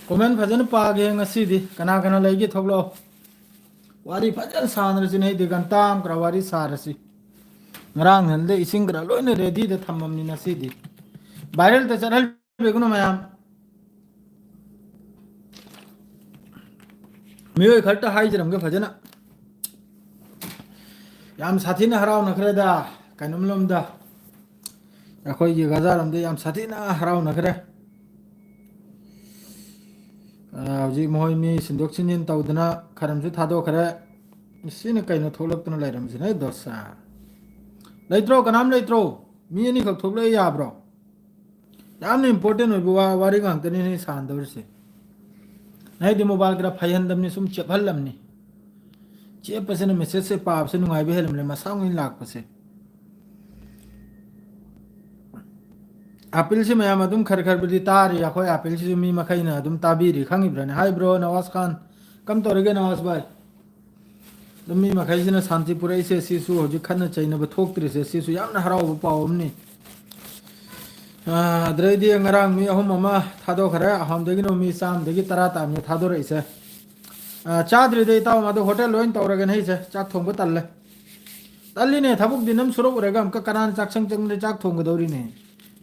comment fazana paage ngasidi kana kana lagi thoglo wari fajan sanrasi nei de gantam kra wari sarasi ngarang hande ising kra loine ready de thammamni nasidi viral te channel beguno mayam miyo kharta haijiram ge fajana yam sathina haraw nakreda kanum lomda akhoi gi gazaram de yam sathina haraw nakre hꯧꯖꯤꯛ ꯃꯣꯏ ꯃꯤ ꯁꯤꯟꯗꯣꯛ ꯁꯤꯟꯖꯤꯟ ꯇꯧꯗꯅ ꯈꯔꯝꯁꯨ ꯊꯥꯗꯣꯛꯈ꯭ꯔꯦ ꯁꯤꯅ ꯀꯩꯅꯣ ꯊꯣꯛꯂꯛꯇꯅ ꯂꯩꯔꯝꯁꯤꯅ ꯗꯣꯁꯥ ꯂꯩꯇ꯭ꯔꯣ ꯀꯅꯥꯝ ꯂꯩꯇ꯭ꯔꯣ ꯃꯤ ꯑꯅꯤꯈꯛ ꯊꯣꯛꯂꯛꯑ ꯌꯥꯕ꯭ꯔꯣ ꯌꯥꯝꯅ ꯏꯝꯄꯣꯔꯇꯦꯟ ꯑꯣꯏꯕ ꯋꯥꯔꯤ ꯉꯥꯛꯇꯅꯤꯅꯦ ꯁꯥꯟꯗꯧꯔꯤꯁꯦ ꯅꯩꯗꯤ ꯃꯣꯕꯥꯏꯜ ꯈꯔ ꯐꯩꯍꯟꯗꯕꯅꯤ ꯁꯨꯝ ꯆꯦꯞꯍꯜꯂꯝꯅꯤ ꯆꯦꯞꯄꯁꯤꯅ ꯃꯦꯁꯦꯖꯁꯦ ꯄꯥꯕꯁꯦ ꯅꯨꯡꯉꯥꯏꯕ ꯍꯦꯜꯂꯝꯂꯦ ꯃꯁꯥ ꯑꯣꯏꯅ ꯂꯥꯛꯄꯁꯦ ꯑꯥꯄꯤꯜꯁꯤ ꯃꯌꯥꯝ ꯑꯗꯨꯝ ꯈꯔ ꯈꯔꯕꯨꯗꯤ ꯇꯥꯔꯤ ꯑꯩꯈꯣꯏ ꯑꯥꯄꯤꯜꯁꯤꯁꯨ ꯃꯤ ꯃꯈꯩꯅ ꯑꯗꯨꯝ ꯇꯥꯕꯤꯔꯤ ꯈꯪꯉꯤꯕ꯭ꯔꯅꯦ ꯍꯥꯏꯕ꯭ꯔꯣ ꯅꯋꯥꯖ ꯈꯥꯟ ꯀꯝ ꯇꯧꯔꯤꯒꯦ ꯅꯋꯥꯖ ꯚꯥꯏ ꯑꯗꯨꯝ ꯃꯤ ꯃꯈꯩꯁꯤꯅ ꯁꯥꯟꯇꯤ ꯄꯨꯔꯛꯏꯁꯦ ꯁꯤꯁꯨ ꯍꯧꯖꯤꯛ ꯈꯟꯅ ꯆꯩꯅꯕ ꯊꯣꯛꯇ꯭ꯔꯤꯁꯦ ꯁꯤꯁꯨ ꯌꯥꯝꯅ ꯍꯔꯥꯎꯕ ꯄꯥꯎ ꯑꯃꯅꯤ ꯑꯗꯩꯗꯤ ꯉꯔꯥꯡ ꯃꯤ ꯑꯍꯨꯝ ꯑꯃ ꯊꯥꯗꯣꯛꯈ꯭ꯔꯦ ꯑꯍꯨꯝꯗꯒꯤꯅ ꯃꯤ ꯆꯥꯝꯃꯗꯒꯤ 10 ꯇꯥꯕꯅꯤ ꯊꯥꯗꯣꯔꯛꯏꯁꯦ ꯆꯥꯗ꯭ꯔꯤꯗ ꯏꯇꯥꯎ ꯃꯗꯨ ꯍꯣꯇꯦꯜ ꯂꯣꯏꯅ ꯇꯧꯔꯒꯅꯦ ꯑꯩꯁꯦ ꯆꯥꯛ ꯊꯣꯡꯕ ꯇꯜꯂꯦ ꯇꯜꯂꯤꯅꯦ ꯊꯕꯛꯇꯤ ꯅꯝ ꯁꯨꯔꯛꯎꯔꯒ ꯑꯃꯨꯛꯀ ꯀꯅꯥꯅ ꯆꯥꯛꯁꯪ ꯆꯪꯗ ꯆꯥꯛ ꯊꯣꯡꯒꯗꯧꯔꯤꯅꯦ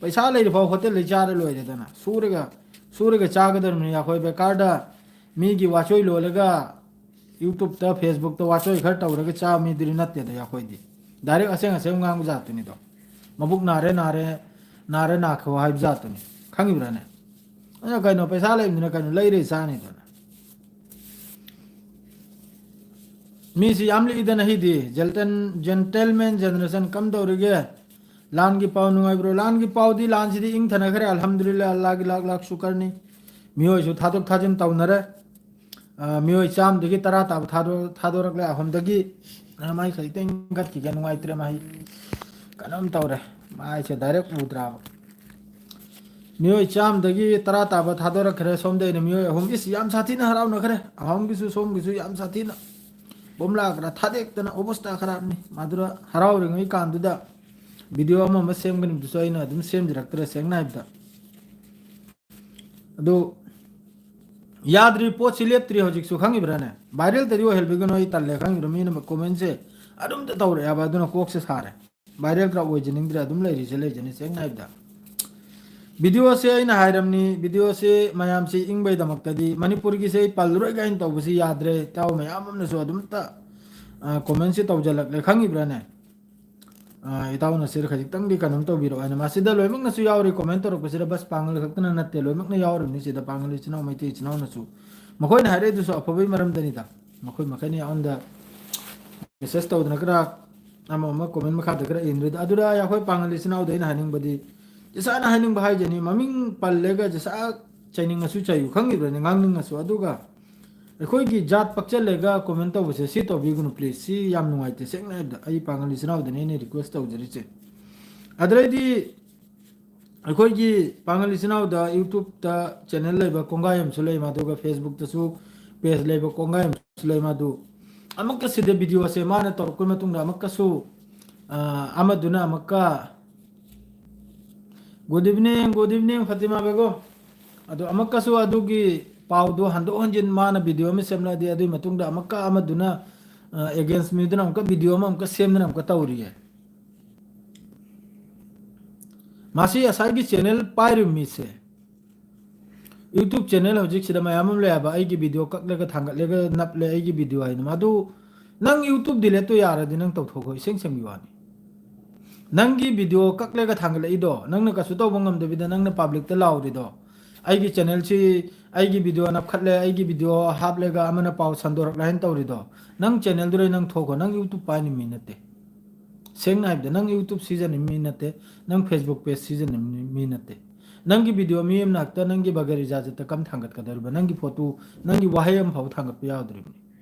ꯄꯩꯁꯥ ꯂꯩꯔꯤꯐꯥꯎ ꯍꯣꯇꯦꯜ ꯂꯩ ꯆꯥꯔ ꯂꯣꯏꯔꯦꯗꯅ ꯁꯨꯔꯒ ꯆꯥꯒꯗꯧꯔꯤꯕꯅꯤ ꯑꯩꯈꯣꯏ ꯕꯦꯀꯥꯔꯗ ꯃꯤꯒꯤ ꯋꯥꯆꯣꯏ ꯂꯣꯜꯂꯒ ꯌꯨꯇꯨꯕꯇ ꯐꯦꯁꯕꯨꯛꯇ ꯋꯥꯆꯣꯏ ꯈꯔ ꯇꯧꯔꯒ ꯆꯥꯕ ꯃꯤꯗꯨꯗꯤ ꯅꯠꯇꯦꯗ ꯑꯩꯈꯣꯏꯗꯤ ꯗꯥꯏꯔꯦꯛ ꯑꯁꯦꯡ ꯑꯁꯦꯡ ꯉꯥꯡꯕ ꯖꯥꯠꯇꯨꯅꯤꯗꯣ ꯃꯕꯨꯛ ꯅꯥꯔꯦ ꯅꯥꯔꯦ ꯅꯥꯔꯦ ꯅꯥꯈꯣ ꯍꯥꯏꯕ ꯖꯥꯠꯇꯨꯅꯤ ꯈꯪꯉꯤꯕ꯭ꯔꯥꯅꯦ ꯑꯗꯨꯅ ꯀꯩꯅꯣ ꯄꯩꯁꯥ ꯂꯩꯕꯅꯤꯅ ꯀꯩꯅꯣ ꯂꯩꯔꯦ ꯆꯥꯅꯤꯗꯅ ꯃꯤꯁꯤ ꯌꯥꯝ ꯂꯤꯛꯏꯗꯅ ꯍꯤꯗꯤ ꯖꯦꯟꯇꯜꯃꯦꯟ ꯖꯦꯅरेशन ꯀꯝ ꯇꯧꯔꯤꯒꯦ ꯂꯥꯟꯒꯤ ꯄꯥꯎ ꯅꯨꯡꯉꯥꯏꯕ꯭ꯔꯣ ꯂꯥꯟꯒꯤ ꯄꯥꯎꯗꯤ ꯂꯥꯟꯁꯤꯗꯤ ꯏꯪꯊꯅꯈ꯭ꯔꯦ ꯑꯜꯍꯝꯗꯨꯂꯤꯜꯂꯥ ꯑꯜꯂꯥꯍꯒꯤ ꯂꯥꯛ ꯂꯥꯛ ꯁꯨꯀꯔꯅꯤ ꯃꯤꯑꯣꯏꯁꯨ ꯊꯥꯗꯣꯛ ꯊꯥꯖꯤꯟ ꯇꯧꯅꯔꯦ ꯃꯤꯑꯣꯏ ꯆꯥꯝꯃꯗꯒꯤ 10 ꯇꯥꯕ ꯊꯥꯗꯣꯔꯛꯂꯦ ꯑꯍꯨꯝꯗꯒꯤ ꯃꯥꯏ ꯈꯖꯤꯛꯇꯪ ꯏꯟꯈꯠꯈꯤꯒꯦ ꯅꯨꯡꯉꯥꯏꯇ꯭ꯔꯦ ꯃꯥꯏ ꯀꯩꯅꯣꯝ ꯇꯧꯔꯦ ꯃꯥꯏꯁꯦ ꯗꯥꯏꯔꯦꯛ ꯎꯗ꯭ꯔꯥꯕ ꯃꯤꯑꯣꯏ ꯆꯥꯝꯃꯗꯒꯤ 10 ꯇꯥꯕ ꯊꯥꯗꯣꯔꯛꯈ꯭ꯔꯦ ꯁꯣꯝꯗꯩꯅ ꯃꯤꯑꯣꯏ ꯑꯍꯨꯝ ꯏꯁ ꯌꯥꯝ ꯁꯥꯊꯤꯅ ꯍꯔꯥꯎꯅꯈ꯭ꯔꯦ ꯑꯍꯨꯝꯒꯤꯁꯨ ꯁꯣꯝꯒꯤꯁꯨ ꯌꯥꯝ ꯁꯥꯊꯤꯅ ꯕꯣꯝꯂꯥ ꯈꯔ ꯊꯥꯗꯦꯛꯇꯅ ꯑꯣꯕꯁꯇꯥ ꯈꯔꯅꯤ ꯃꯗꯨꯗ ꯍꯔꯥꯎꯔꯤꯉꯩ ꯀꯥꯟꯗꯨꯗ ꯚꯤꯗꯤꯑꯣ ꯑꯃ ꯁꯦꯝꯒꯅꯤꯕꯗꯨꯁꯨ ꯑꯩꯅ ꯑꯗꯨꯝ ꯁꯦꯝꯖꯔꯛꯇ꯭ꯔꯦ ꯁꯦꯡꯅ ꯍꯥꯏꯕꯗ ꯑꯗꯨ ꯌꯥꯗ꯭ꯔꯤ ꯄꯣꯠꯁꯤ ꯂꯦꯞꯇ꯭ꯔꯤ ꯍꯧꯖꯤꯛꯁꯨ ꯈꯪꯉꯤꯕ꯭ꯔꯥꯅꯦ ꯚꯥꯏꯔꯦꯜꯗꯗꯤ ꯑꯣꯏꯍꯜꯕꯤꯒꯅꯨ ꯑꯩ ꯇꯜꯂꯦ ꯈꯪꯉꯤꯕ꯭ꯔꯥ ꯃꯤꯅ ꯀꯣꯃꯦꯟꯁꯦ ꯑꯗꯨꯝꯇ ꯇꯧꯔꯛꯑꯦꯕ ꯑꯗꯨꯅ ꯀꯣꯛꯁꯦ ꯁꯥꯔꯦ ꯚꯥꯏꯔꯦꯜ ꯈꯔ ꯑꯣꯏꯖꯅꯤꯡꯗ꯭ꯔꯦ ꯑꯗꯨꯝ ꯂꯩꯔꯤꯁꯦ ꯂꯩꯖꯅꯤ ꯁꯦꯡꯅ ꯍꯥꯏꯕꯗ ꯚꯤꯗꯤꯑꯣꯁꯦ ꯑꯩꯅ ꯍꯥꯏꯔꯝꯅꯤ ꯚꯤꯗꯤꯑꯣꯁꯦ ꯃꯌꯥꯝꯁꯤ ꯏꯪꯕꯩꯗꯃꯛꯇꯗꯤ ꯃꯅꯤꯄꯨꯔꯒꯤꯁꯦ ꯑꯩ ꯄꯜꯂꯔꯣꯏ ꯀꯥꯏꯅ ꯇꯧꯕꯁꯤ ꯌꯥꯗ꯭ꯔꯦ ꯏꯇꯥꯎ ꯃꯌꯥꯝ ꯑꯃꯅꯁꯨ ꯑꯗꯨꯝꯇ ꯀꯣꯃꯦꯟꯁꯤ ꯇꯧꯖꯜꯂꯛꯂꯦ ꯈꯪꯉꯤꯕ꯭ꯔꯥꯅꯦ ꯏꯇꯥꯎꯅ ꯁꯤꯗ ꯈꯖꯤꯛꯇꯪꯗꯤ ꯀꯩꯅꯣꯝ ꯇꯧꯕꯤꯔꯛꯑꯣ ꯍꯥꯏꯅ ꯃꯁꯤꯗ ꯂꯣꯏꯅꯃꯛꯅꯁꯨ ꯌꯥꯎꯔꯤ ꯀꯣꯃꯦꯟ ꯇꯧꯔꯛꯄꯁꯤꯗ ꯕꯁ ꯄꯥꯡꯒꯜ ꯈꯛꯇꯅ ꯅꯠꯇꯦ ꯂꯣꯏꯅꯃꯛꯅ ꯌꯥꯎꯔꯤꯕꯅꯤ ꯁꯤꯗ ꯄꯥꯡꯒꯜ ꯏꯆꯤꯟ ꯏꯅꯥꯎ ꯃꯩꯇꯩ ꯏꯆꯤꯟ ꯏꯅꯥꯎꯅꯁꯨ ꯃꯈꯣꯏꯅ ꯍꯥꯏꯔꯛꯏꯗꯨꯁꯨ ꯑꯐꯕꯒꯤ ꯃꯔꯝꯗꯅꯤꯗ ꯃꯈꯣꯏ ꯃꯈꯩꯅ ꯌꯥꯎꯟꯗ ꯃꯦꯁꯦꯖ ꯇꯧꯗꯅꯈꯔ ꯑꯃ ꯀꯣꯃꯦꯟ ꯃꯈꯥꯗ ꯈꯔ ꯏꯟꯗ꯭ꯔꯦꯗ ꯑꯗꯨꯗ ꯑꯩꯈꯣꯏ ꯄꯥꯡꯒꯜ ꯏꯆꯤꯟ ꯏꯅꯥꯎꯗ ꯑꯩꯅ ꯍꯥꯏꯅꯤꯡꯕꯗꯤ ꯖꯁꯥꯅ ꯍꯥꯏꯅꯤꯡꯕ ꯍꯥꯏꯖꯅꯤ ꯃꯃꯤꯡ ꯄꯜꯂꯒ ꯖꯁꯥ ꯆꯩꯅꯤꯡꯉꯁꯨ ꯆꯩꯌꯨ ꯈꯪꯉꯤꯕ꯭ꯔꯅꯤ ꯉꯥꯡꯅꯤꯡꯉꯁꯨ ꯑꯗꯨꯒ ꯑꯩꯈꯣꯏꯒꯤ ꯖꯥꯠ ꯄꯛꯆꯜꯂꯒ ꯀꯣꯃꯦꯟ ꯇꯧꯕꯁꯦ ꯁꯤ ꯇꯧꯕꯤꯒꯅꯨ ꯄ꯭ꯂꯤꯖ ꯁꯤ ꯌꯥꯝ ꯅꯨꯡꯉꯥꯏꯇꯦ ꯁꯦꯡꯅ ꯍꯥꯏꯕꯗ ꯑꯩ ꯄꯥꯡꯒꯜ ꯏꯆꯤꯟ ꯏꯅꯥꯎꯗꯅꯤ ꯑꯩꯅ ꯔꯤꯀ꯭ꯋꯦꯁ ꯇꯧꯖꯔꯤꯁꯦ ꯑꯗꯩꯗꯤ ꯑꯩꯈꯣꯏꯒꯤ ꯄꯥꯡꯒꯜ ꯏꯆꯤꯟ ꯏꯅꯥꯎꯗ ꯌꯨꯇꯨꯕꯇ ꯆꯦꯅꯦꯜ ꯂꯩꯕ ꯀꯣꯡꯒꯥꯏ ꯑꯃꯁꯨ ꯂꯩ ꯑꯗꯨꯒ ꯐꯦꯁꯕꯨꯛꯇꯁꯨ ꯄꯦꯖ ꯂꯩꯕ ꯀꯣꯡꯒꯥꯏ ꯑꯃꯁꯨ ꯂꯩ ꯃꯗꯨ ꯑꯃꯨꯛꯀ ꯁꯤꯗ ꯚꯤꯗꯤꯑꯣꯁꯦ ꯃꯥꯅ ꯇꯧꯔꯛꯄ ꯃꯇꯨꯡꯗ ꯑꯃꯨꯛꯀꯁꯨ ꯑꯃꯗꯨꯅ ꯑꯃꯨꯛꯀ ꯒꯨꯗ ꯏꯚꯤꯅꯤꯡ ꯐꯇꯤꯃꯥ ꯕꯦꯒꯝ ꯑꯗꯣ ꯑꯃꯨꯛꯀꯁꯨ ꯑꯗꯨꯒꯤ ꯄꯥꯎꯗꯣ ꯍꯟꯗꯣꯛ ꯍꯟꯖꯤꯟ ꯃꯥꯅ ꯚꯤꯗꯤꯑꯣ ꯑꯃ ꯁꯦꯝꯂꯛꯑꯗꯤ ꯑꯗꯨꯒꯤ ꯃꯇꯨꯡꯗ ꯑꯃꯨꯛꯀ ꯑꯃꯗꯨꯅ ꯑꯦꯒꯦꯟꯁ ꯃꯤꯗꯨꯅ ꯑꯃꯨꯛꯀ ꯚꯤꯗꯤꯑꯣ ꯑꯃ ꯑꯃꯨꯛꯀ ꯁꯦꯝꯗꯅ ꯑꯃꯨꯛꯀ ꯇꯧꯔꯤꯌꯦ ꯃꯥꯁꯤ ꯉꯁꯥꯏꯒꯤ ꯆꯦꯅꯦꯜ ꯄꯥꯏꯔꯤꯕ ꯃꯤꯁꯦ ꯌꯨꯇꯨꯕ ꯆꯦꯅꯦꯜ ꯍꯧꯖꯤꯛꯁꯤꯗ ꯃꯌꯥꯝ ꯑꯃ ꯂꯩꯌꯦꯕ ꯑꯩꯒꯤ ꯚꯤꯗꯤꯑꯣ ꯀꯛꯂꯒ ꯊꯥꯡꯒꯠꯂꯒ ꯅꯞꯂꯦ ꯑꯩꯒꯤ ꯚꯤꯗꯤꯑꯣ ꯍꯥꯏꯅ ꯃꯗꯨ ꯅꯪ ꯌꯨꯇꯨꯕ ꯗꯤꯂꯦꯠꯇꯣ ꯌꯥꯔꯗꯤ ꯅꯪ ꯇꯧꯊꯣꯛꯈꯣ ꯏꯁꯦꯡ ꯁꯦꯡꯕꯤ ꯋꯥꯅꯤ ꯅꯪꯒꯤ ꯚꯤꯗꯤꯑꯣ ꯀꯛꯂꯒ ꯊꯥꯡꯒꯠꯂꯛꯏꯗꯣ ꯅꯪꯅ ꯀꯩꯁꯨ ꯇꯧꯕ ꯉꯝꯗꯕꯤꯗ ꯅꯪꯅ ꯄꯥꯕ꯭ꯂꯤꯛꯇ ꯂꯥꯎꯔꯤꯗꯣ ꯑꯩꯒꯤ ꯆꯦꯅꯦꯜꯁꯤ ꯑꯩꯒꯤ ꯚꯤꯗꯤꯑꯣ ꯅꯞꯈꯠꯂꯦ ꯑꯩꯒꯤ ꯚꯤꯗꯤꯑꯣ ꯍꯥꯞꯂꯒ ꯑꯃꯅ ꯄꯥꯎ ꯁꯟꯗꯣꯔꯛꯂꯦ ꯍꯥꯏꯅ ꯇꯧꯔꯤꯗꯣ ꯅꯪ ꯆꯦꯅꯦꯜꯗꯨꯗꯩ ꯅꯪ ꯊꯣꯛꯈꯣ ꯅꯪ ꯌꯨꯇꯨꯕ ꯄꯥꯏꯅꯤ ꯃꯤ ꯅꯠꯇꯦ ꯁꯦꯡꯅ ꯍꯥꯏꯕꯗ ꯅꯪ ꯌꯨꯇꯨꯕ ꯁꯤꯖꯤꯟꯅꯕ ꯃꯤ ꯅꯠꯇꯦ ꯅꯪ ꯐꯦꯁꯕꯨꯛ ꯄꯦꯖ ꯁꯤꯖꯤꯟꯅꯕ ꯃꯤ ꯅꯠꯇꯦ ꯅꯪꯒꯤ ꯚꯤꯗꯤꯑꯣ ꯃꯤ ꯑꯃꯅ ꯅꯪꯒꯤ ꯕꯒꯔ ꯏꯖꯥꯖꯠꯇ ꯀꯝ ꯊꯥꯡꯒꯠꯀꯗꯧꯔꯤꯕ ꯅꯪꯒꯤ ꯐꯣꯇꯣ ꯅꯪꯒꯤ ꯋꯥꯍꯩ ꯑꯃ ꯐꯥꯎꯕ ꯊꯥꯡꯒꯠꯄ ꯌꯥꯎꯗ꯭ꯔꯤꯕꯅꯤ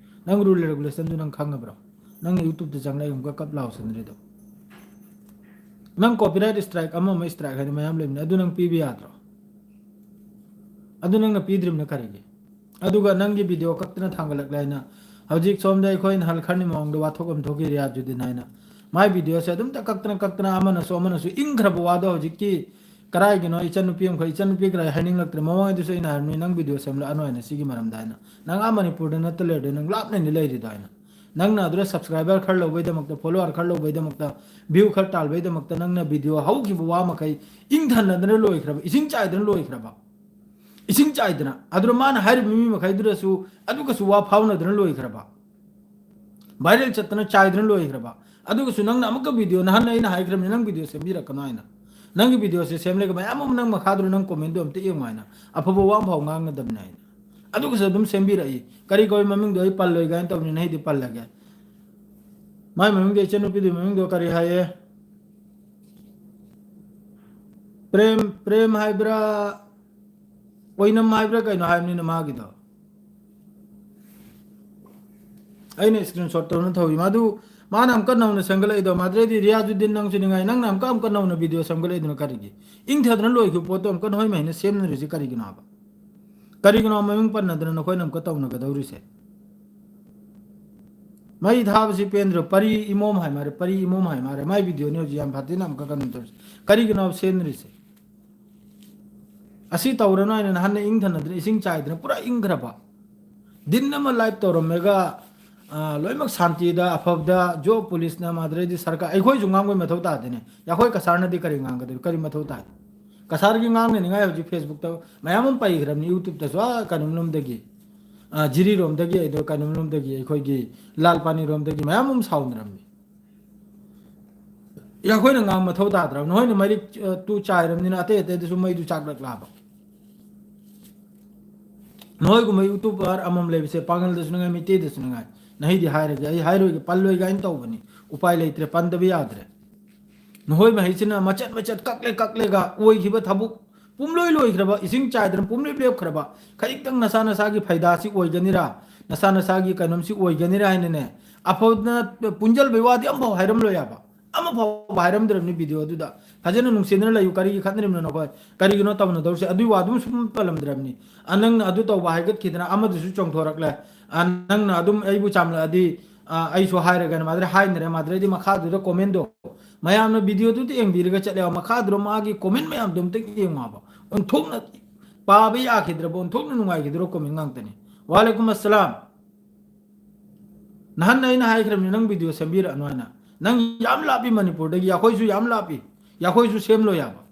ꯅꯪ ꯔꯨꯜ ꯔꯦꯒꯨꯂꯦꯁꯟꯗꯨ ꯅꯪ ꯈꯪꯉꯕ꯭ꯔꯣ ꯅꯪ ꯌꯨꯇꯨꯕꯇ ꯆꯪꯂꯒ ꯑꯃꯨꯛꯀ ꯀꯞ ꯂꯥꯎꯁꯟꯗ꯭ꯔꯤꯗꯣ ꯅꯪ ꯀꯣꯄꯤꯔꯥꯏꯠ ꯏꯁꯇ꯭ꯔꯥꯏꯛ ꯑꯃ ꯏꯁꯇ꯭ꯔꯥꯏꯛ ꯍꯥꯏꯗꯤ ꯃꯌꯥꯝ ꯂꯩꯕꯅꯤ ꯑꯗꯨ ꯅꯪ ꯄꯤꯕ ꯌꯥꯗ꯭ꯔꯣ ꯑꯗꯨ ꯅꯪꯅ ꯄꯤꯗ꯭ꯔꯤꯕꯅ ꯀꯔꯤꯒꯤ ꯑꯗꯨꯒ ꯅꯪꯒꯤ ꯚꯤꯗꯤꯑꯣ ꯀꯛꯇꯅ ꯊꯥꯡꯒꯠꯂꯛꯂꯦ ꯍꯥꯏꯅ ꯍꯧꯖꯤꯛ ꯁꯣꯝꯗ ꯑꯩꯈꯣꯏ ꯅꯍꯥꯟ ꯈꯔꯅꯤ ꯃꯃꯥꯡꯗ ꯋꯥꯊꯣꯛ ꯑꯃ ꯊꯣꯛꯈꯤ ꯔꯤꯌꯥꯖꯨꯗꯤꯟ ꯍꯥꯏꯅ ꯃꯥꯏ ꯚꯤꯗꯤꯑꯣꯁꯦ ꯑꯗꯨꯝꯇ ꯀꯛꯇꯅ ꯑꯃꯅꯁꯨ ꯏꯪꯈ꯭ꯔꯕ ꯋꯥꯗꯣ ꯍꯧꯖꯤꯛꯀꯤ ꯀꯔꯥꯏꯒꯤꯅꯣ ꯏꯆꯟꯅꯨꯄꯤ ꯑꯃꯈꯛ ꯏꯆꯟꯅꯨꯄꯤ ꯀꯔꯥꯏ ꯍꯥꯏꯅꯤꯡꯂꯛꯇ꯭ꯔꯦ ꯃꯃꯥꯡꯗꯨꯁꯨ ꯑꯩꯅ ꯍꯥꯏꯕꯅꯤ ꯅꯪ ꯚꯤꯗꯤꯑꯣ ꯁꯦꯝꯂꯛꯑꯅꯨ ꯍꯥꯏꯅ ꯁꯤꯒꯤ ꯃꯔꯝꯗ ꯍꯥꯏꯅ ꯅꯪ ꯃꯅꯤꯄꯨꯔꯗ ꯅꯠꯇ ꯂꯩꯔꯗꯤ ꯅꯪ ꯂꯥꯞꯅꯅꯤ ꯂꯩꯔꯤꯗꯣ ꯍꯥꯏꯅ ꯅꯪꯅ ꯑꯗꯨꯗ ꯁꯕꯁꯀ꯭ꯔꯥꯏꯕꯔ ꯈꯔ ꯂꯧꯕꯩꯗꯃꯛꯇ ꯐꯣꯂꯣꯋꯔ ꯈꯔ ꯂꯧꯕꯩꯗꯃꯛꯇ ꯚ꯭ꯌꯨ ꯈꯔ ꯇꯥꯜꯕꯩꯗꯃꯛꯇ ꯅꯪꯅ ꯚꯤꯗꯤꯑꯣ ꯍꯧꯈꯤꯕ ꯋꯥ ꯃꯈꯩ ꯏꯪꯊꯅꯗꯅ ꯂꯣꯏꯈ꯭ꯔꯕ ꯏꯁꯤꯡ ꯆꯥꯏꯗꯅ ꯂꯣꯏꯈ꯭ꯔꯕ ꯏꯁꯤꯡ ꯆꯥꯏꯗꯅ ꯑꯗꯨꯅ ꯃꯥꯅ ꯍꯥꯏꯔꯤꯕ ꯃꯤ ꯃꯈꯩꯗꯨꯗꯁꯨ ꯑꯗꯨꯒꯁꯨ ꯋꯥ ꯐꯥꯎꯅꯗꯅ ꯂꯣꯏꯈ꯭ꯔꯕ ꯚꯥꯏꯔꯦꯜ ꯆꯠꯇꯅ ꯆꯥꯏꯗꯅ ꯂꯣꯏꯈ꯭ꯔꯕ ꯑꯗꯨꯒꯁꯨ ꯅꯪꯅ ꯑꯃꯨꯛꯀ ꯚꯤꯗꯤꯑꯣ ꯅꯍꯥꯟ ꯑꯩꯅ ꯍꯥꯏꯈ꯭ꯔꯕꯅꯤ ꯅꯪ ꯚꯤꯗꯤꯑꯣ ꯁꯦꯝꯕꯤꯔꯛꯀꯅꯣ ꯍꯥꯏꯅ ꯅꯪꯒꯤ ꯚꯤꯗꯤꯑꯣꯁꯦ ꯁꯦꯝꯂꯒ ꯃꯌꯥꯝ ꯑꯃ ꯅꯪ ꯃꯈꯥꯗꯨꯅ ꯅꯪ ꯀꯣꯃꯦꯟꯗꯣ ꯑꯝꯇ ꯌꯦꯡꯉꯨ ꯍꯥꯏꯅ ꯑꯐꯕ ꯋꯥ ꯑꯃꯐꯥꯎ ꯉꯥꯡꯒꯗꯕꯅꯤ ꯍꯥꯏꯅ ꯑꯗꯨꯒꯁꯨ ꯑꯗꯨꯝ ꯁꯦꯝꯕꯤꯔꯛꯏ ꯀꯔꯤ ꯀꯧꯏ ꯃꯃꯤꯡꯗꯣ ꯑꯩ ꯄꯜꯂꯣꯏ ꯀꯥꯏꯅ ꯇꯧꯕꯅꯤꯅ ꯑꯩꯗꯤ ꯄꯜꯂꯒꯦ ꯃꯥꯏ ꯃꯃꯤꯡꯗꯣ ꯏꯆꯟꯅꯨꯄꯤꯗꯨꯒꯤ ꯃꯃꯤꯡꯗꯣ ꯀꯔꯤ ꯍꯥꯏꯌꯦ ꯄ꯭ꯔꯦꯝ ꯍꯥꯏꯕ꯭ꯔꯥ ꯑꯣꯏꯅꯝ ꯍꯥꯏꯕ꯭ꯔꯥ ꯀꯩꯅꯣ ꯍꯥꯏꯕꯅꯤꯅ ꯃꯥꯒꯤꯗꯣ ꯑꯩꯅ ꯏꯁꯀ꯭ꯔꯤꯟ ꯁꯣꯠ ꯇꯧꯅ ꯊꯧꯏ ꯃꯗꯨ ꯃꯥꯅ ꯑꯃꯨꯛꯀ ꯅꯧꯅ ꯁꯦꯝꯒꯠꯂꯛꯏꯗꯣ ꯃꯥꯗ꯭ꯔꯦꯗꯤ ꯔꯤꯌꯥꯖꯨꯗꯤꯟ ꯅꯪꯁꯨ ꯅꯤꯡꯉꯥꯏ ꯅꯪꯅ ꯑꯃꯨꯛꯀ ꯅꯧꯅ ꯚꯤꯗꯤꯑꯣ ꯁꯦꯝꯒꯠꯂꯛꯏꯗꯨꯅ ꯀꯔꯤꯒꯤ ꯏꯪꯊꯗꯅ ꯂꯣꯏꯈꯤꯕ ꯄꯣꯠꯇꯣ ꯑꯃꯨꯛꯀ ꯅꯣꯏ ꯃꯩꯅ ꯁꯦꯝꯅꯔꯤꯁꯤ ꯀꯔꯤꯒꯤꯅꯣꯕ ꯀꯔꯤꯒꯤꯅꯣ ꯃꯃꯤꯡ ꯄꯟꯅꯗꯅ ꯅꯈꯣꯏꯅ ꯑꯃꯨꯛꯀ ꯇꯧꯅꯒꯗꯧꯔꯤꯁꯦ ꯃꯩ ꯊꯥꯕꯁꯤ ꯄꯦꯟꯗ꯭ꯔꯣ ꯄꯔꯤ ꯏꯃꯣꯝ ꯍꯥꯏ ꯃꯥꯔꯦ ꯄꯔꯤ ꯏꯃꯣꯝ ꯍꯥꯏ ꯃꯥꯔꯦ ꯃꯥꯏ ꯚꯤꯗꯤꯑꯣꯅꯤ ꯍꯧꯖꯤꯛ ꯌꯥꯝ ꯐꯠꯇꯦꯅ ꯑꯃꯨꯛꯀ ꯀꯩꯅꯣ ꯇꯧꯔꯤꯁꯦ ꯀꯔꯤꯒꯤꯅꯣ ꯁꯦꯝꯅꯔꯤꯁꯦ ꯑꯁꯤ ꯇꯧꯔꯅꯨ ꯍꯥꯏꯅ ꯅꯍꯥꯟꯅ ꯏꯪꯊꯅꯗꯅ ꯏꯁꯤꯡ ꯆꯥꯏꯗꯅ ꯄꯨꯔꯥ ꯏꯪꯈ꯭ꯔꯕ दिन अमा लाइव तौरमेगा लोइमक शांतिदा अफबदा जो पुलिसना माद्रेदी सरकार अखोई जो गांगोय मथौ तादेने याखोई कसारनदी करी गांगदे करी मथौ ता कसार की गांगने निगाय होजी फेसबुक ता मयाम पाइग्रम यूट्यूब ता स्वा कनुमलम दगी जिरी रोम दगी इदो कनुमलम दगी अखोई गी लाल पानी रोम दगी मयाम साउनरम याखोई ना गांग मथौ ताद्रम नोय न मरी तू चाइरम निना अते अते दसु मई दु चाकलक लाबा नोयगुम यूट्यूबर अमम लेबिसे पागल दसनुगा मिते दसनुगा नहीं दी हायरगे आई हायरोगे पल्लोय गाइन तौबनी उपाय लेत्रे पंदबि याद्रे नोय महिसिना मचत मचत ककले ककलेगा ओइखिबा थबुक पुमलोय लोइख्रबा इसिंग चाइद्रम पुमलोय लेबख्रबा खैतंग नसा नसागी फायदासी ओइगनिरा नसा नसागी कनमसी ओइगनिरा हायनने अफोदना पुंजल बेवादी अमफाव हायरम लोयाबा अमफाव हायरम द्रमनि वीडियो दुदा फजन नुंसेनर लयु करी खतरिम नखोय करीगिनो तबन दौसे अदुइ वादुम सुम पलम द्रमनि अनंग अदु तौ बाहायगत खिदना अमदुसु चोंथोरकले अनंग अदुम अइबु चामला अदि अइसु हायरगन माद्रे हायनरे माद्रे दि मखादुदा कमेंटो मयामना वीडियो दुति एंबिरगा चले मखादुरो मागी कमेंट मयाम दुम तक येमाबा ओंथोंना पाबे याखिद्रबो ओंथोंना नुंगाइगिद्रो कमेंट गांतनी वालेकुम अस्सलाम नहन नैना हायख्रमनि नंग वीडियो सेंबिरा अनवाना नंग याम लापी मणिपुर दगी याखोइसु याम लापी याखोइसु सेमलो याबा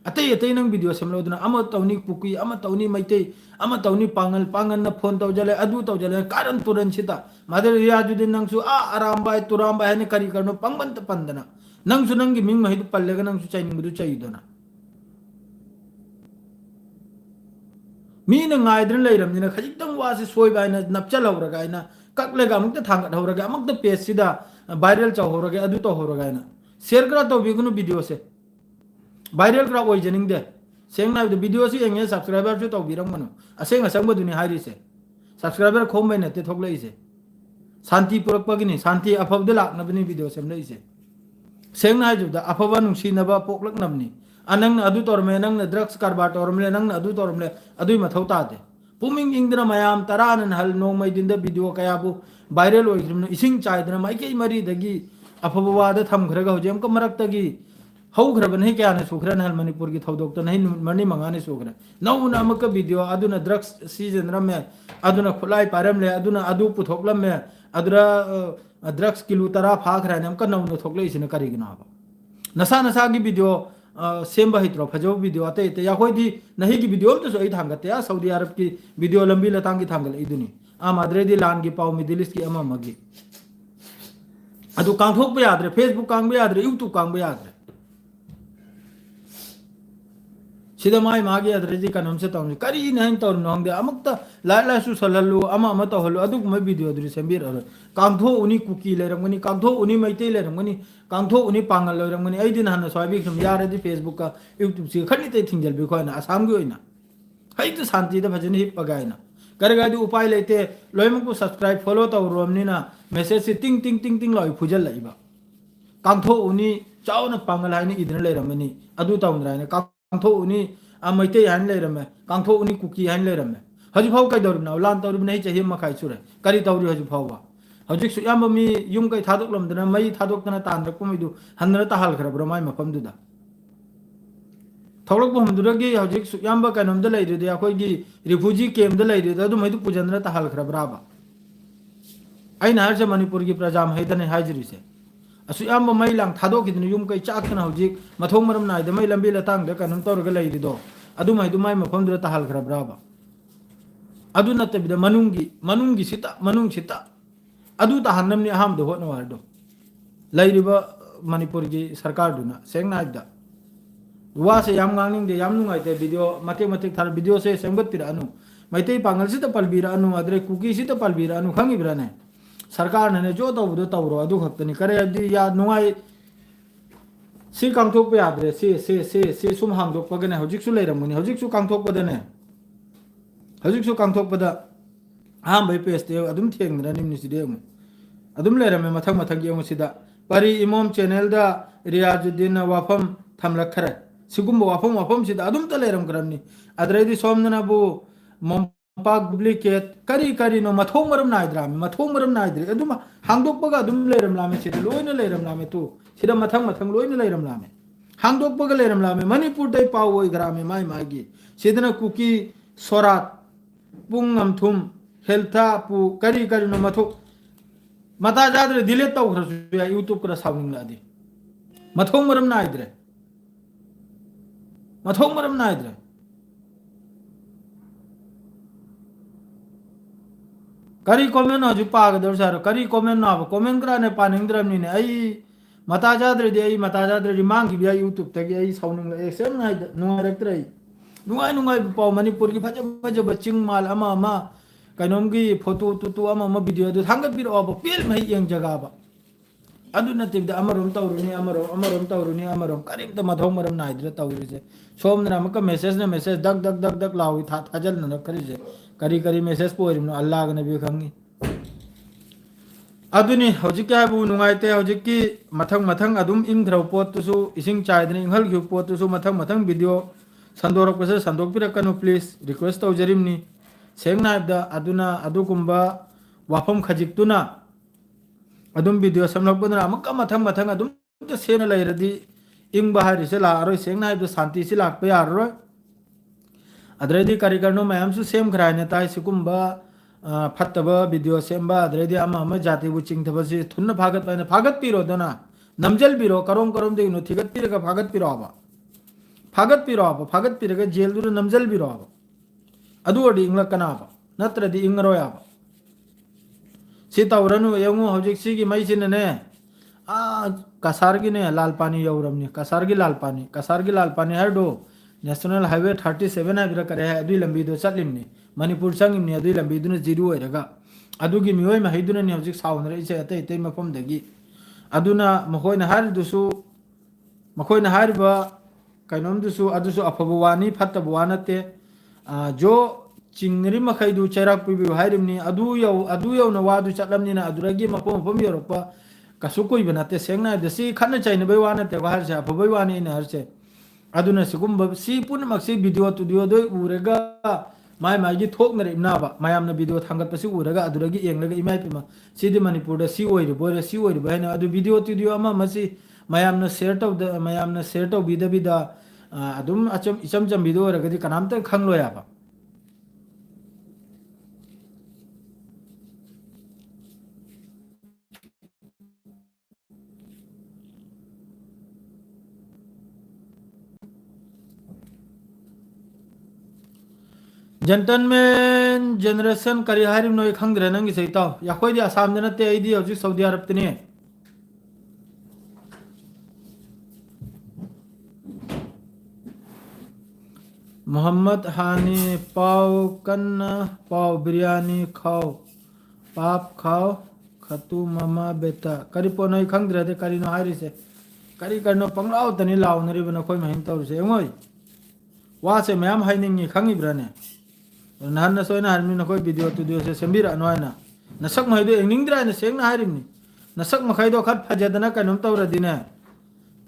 अतई अतई नंग वीडियो सेमलोदना अम तौनी पुकुई अम तौनी मैते अम तौनी पांगल पांगल न फोन तौजले अदु तौजले कारण तुरन सिता मादर रियाजुद्दीन नंगसु आरामबाय तुरामबाय हने करी करनो पंगबंत पंदना नंगसु नंगी मिंग महिदु पल्लेगा नंगसु चाइनिंगदु चाइदना मीन ngaidren leiramnina khajitang wase soibaina napchal hawragaina kaklega amukta thangat hawraga amukta page sida viral chaw hawraga adu to hawragaina share kra to bigunu video se viral kra oi jening de sengna video si enge subscriber ju to birang manu aseng asang baduni hairi se subscriber khom bai nate thoklai se Shanti पुरक्पगिनी Shanti अफबद लाकनबनी video सेमलई से सेंगना हाजुदा अफबा नुंसीनबा पोकलकनबनी अनंग अदु तोरमे नंग drugs कारबार तोरमले नंग अदु तोरमले अदुई मथौ तादे पुमिंग इंगदना मयाम तरानन हल नोंमै दिनदा video कयाबु viral ओइग्रिमनो इसिंग चाइदना माइके मरी दगी अफबवाद थमखरगा होजेम क मरक्तगी हौग्रबन हे क्या ने सुखरन हल मणिपुर की थौदोक तो नहीं मनी मंगाने सुखर नौना अमक वीडियो अदुना ड्रग्स सीजन रमे अदुना खुलाई पारम ले अदुना अदु पुथोकलम में अदुरा ड्रग्स किलो तरा फाखरा ने अमक नौना थोकले इसिन करिगिना नसा नसा की वीडियो सेम हित्रो फजो वीडियो अते ते याखोइदी नहीं की वीडियो तो सोई थांगते या सऊदी अरब की वीडियो लंबी लतांग की थांगल इदुनी आ माद्रेदी लान की पाव मिडिल ईस्ट की अमा मगी अदु कांथोक बे याद्रे फेसबुक कांग बे याद्रे यूट्यूब कांग बे याद्रे सिदा माई मागे अद्रेजी कनम से तौन करी नहीं तौर नोंगदे अमक्ता लाइलासु सलल्लु अमा अमा तौहल्लु अदुक मै वीडियो दुरी सेंबिर अर कांथो उनी कुकी लेरमगनी कांथो उनी मैते लेरमगनी कांथो उनी पांगल लेरमगनी आई दिन हन स्वाबी खम यारदी फेसबुक का यूट्यूब से खनि ते थिंजल बि खोना आसाम गी ओइना हैत शांति द भजन हिप पगाइना करगादी उपाय लेते लोयमकु सब्सक्राइब फॉलो तौरमनिना मैसेज से टिंग टिंग टिंग टिंग लॉय फुजल लाइबा कांथो उनी चावना पांगल हाइनी इदन लेरमनी अदु तौनराने कांथो उनी मैते हान लेरमे कांथो उनी कुकी हान लेरमे हजि फाव कई दौर नाव लान तौर नहीं चाहिए मखाई सुरे करी तौरी हजि फावा हजि सु याम मी युम कई थादोक लमदना मई थादोक तना तांद्रक पुमिदु हनर ताहाल खरब्र माय मफम दुदा थोलक हमदुरगी हजिक सुयाम कनोम लेदे अखोगी रिफ्यूजी कैम्प लेदे अदुमैदु पुजनरा तहल खरब्राबा अना हर मनपुर की प्रजा महीदने हाजरीसे असुयाम मई लांग थादोखिदन युम कई चाकना हजिक मथों मरम नायद मई लंबी लतांग कनोम तौरग लेदो अदुमैदु माई मफमदुर तहल खरब्राबा अदु नत्तबिदा मनुंगी सिता अदु तहन्नमनि अहमद होनो हरदो लैरिबा मणिपुर की सरकार दुना सेंगना हाइदा वासे याम गांगनिंग दे याम नुंगाइते वीडियो मते मते थार वीडियो से सेंगत पिरा अनु मैते पांगल सित पलबीरा अनु अदरे कुकी सित पलबीरा अनु खंगी बिराने सरकार ने जो तौबदो तौरो अदु खक्तनी करे अदि या नुंगाइ सी कांगथोक पे यादरे से सुम हांगदोक पगने हजिकसु लेरमनि हजिकसु कांगथोक पदने हजिकसु कांगथोक पदा आम भाई पेस्ते अदुम थेंगना निमनि सिदे अदुम लेरमे मथंग मथंग येंग सिदा परी इमोम चैनल दा रियाजुद्दीन वाफम थमलखरे सिगुम वाफम सिदा अदुम त लेरम करमनी अदरेदी सोमननाबु मोंपाक डुप्लीकेट करी नो मथों मरम नाइद्रे अदुम हांगदोकपगा अदुम लेरम लामे सिदा लोइना लेरम लामे तु सिदा मथंग लोइना लेरम लामे हांगदोकपगा लेरम लामे मणिपुर दai पाव ओइ ग्रामे माई मागी सिदना कुकी सोरात पुंगम थुम हेल्था पु करी नो मथो मता जाद्रे डिलीट तौखरसु या यूट्यूब करा साउनिंग लादी मथों मरम नाइद्रे करी कमेंट हजु पागदर सारो करी कमेंट ना कमेंट कराने पानिंद्रमनी ने आई मता जाद्रे मांगी बिया यूट्यूब तगी आई साउनिंग ला एक्सेम नाइद नुंगाइरक्त्रे नुंगाइ पाव मणिपुर की फजब चिंग माल अमा कनोम की फोटो टूटू अमा वीडियो दो थांगत बिरो पेल मही यंग जगह बा अदु नतिब दा अमरोम तौरुनी अमरोम करिम त मथौ मरम नाइद्रे तौरिसे सोमना मक मैसेज दग लाउ थाजल न करिसे करी मैसेज पोरिम अल्लाह ने भी खंगी अदुनी हजिक हाबु नुंगाइते हजिक की मथंग अदुम इंग्रौ पोतुसु इसिंग चाइदने इंगल गिउ पोतुसु मथंग वीडियो संदोरकसे संदोकपिरकनु प्लीज रिक्वेस्ट तौजरिमनी सेंगना हाबदा अदुना अदुकुंबा वाफम खजिक्तुना अदुम वीडियो समलकबदना अमक मथंग अदुम त सेना लैरदी इंगबा हारिसे लारोय सेंगना हाबदा शांति से लाकपा यारोय अदरेदी करिकरनो मयामसु सेम खरायने ताइ सिकुंबा फत्तबा वीडियो सेमबा अदरेदी अमा जातिबु चिंगथबसि थुन्न फागत पिरोदना नमजल बिरो करोम देनो थिगत पिरगा फागत पिरगा जेल दुर नमजल बिरो अदु ओडी इंगलकनाबा नत्रदी इंगरोयाबा सी तौरनु यंगु हजिक सिगी मैसिनने कसारगी ने लाल पानी यौरमनी कसारगी लाल पानी हरदो नेशनल हाईवे 37 है बिरा करे है अदुई लंबी दो चलिमनी मणिपुर संगिमनी अदुई लंबी दुन जीरो ओइरगा अदुगी मियोय महिदुन ने हजिक साउनरे इसे अतै मफम दगी अदुना मखोयना हारदुसु मखोयना हारबा कइनोम दुसु अदुसु अफबवानी फत्तबवानते जो चिंगरी मखैदु चैराक पिबि हाइरिमनी अदु यौ न वादु चलमनिना अदुरगी मफम योरपा कसु कोइ बनाते सेंगना दसी खन्न चाइने बै वानते वारसे अफबै वानी ने हरसे अदुना सिगुम्ब सी पुनमक्सी वीडियो दो उरेगा माई थोकनरे इनाबा मायामना वीडियो थांगतपसि उरेगा अदुरगी एंगलगा इमाइ पिमा सिदि मणिपुर सी ओइरबो हैना अदु वीडियो अमा मसी मायामना शेयर तौबिदा अदुम इचम वीडियो ओइरगदि कनामत खंगलोयाबा जेंटलमैन जनरेशन करी हारिम नोय खंग्रे नंगी सैताव याखोयदि आसाम नते आइदि हजि सऊदी अरब तने मोहम्मद हानी पाव कन्ना पाव बिरयानी खाओ पाप खाओ खतु ममा बेटा करी पोनोय खंग्रे दे करी नो हारि से करी करनो पंगलाव तनी लाव नरि बन खोय महिन तौरसे एंगोय वासे मैम हाइनिंगी खंगी ब्राने नहन सोयना हरमी नखोय वीडियो से सेंबिर अनवायना नसक महिदो एंगनिंगद्रा ने सेंगना हारिमनी नसक मखैदो खत फजदना कनम तौरदिने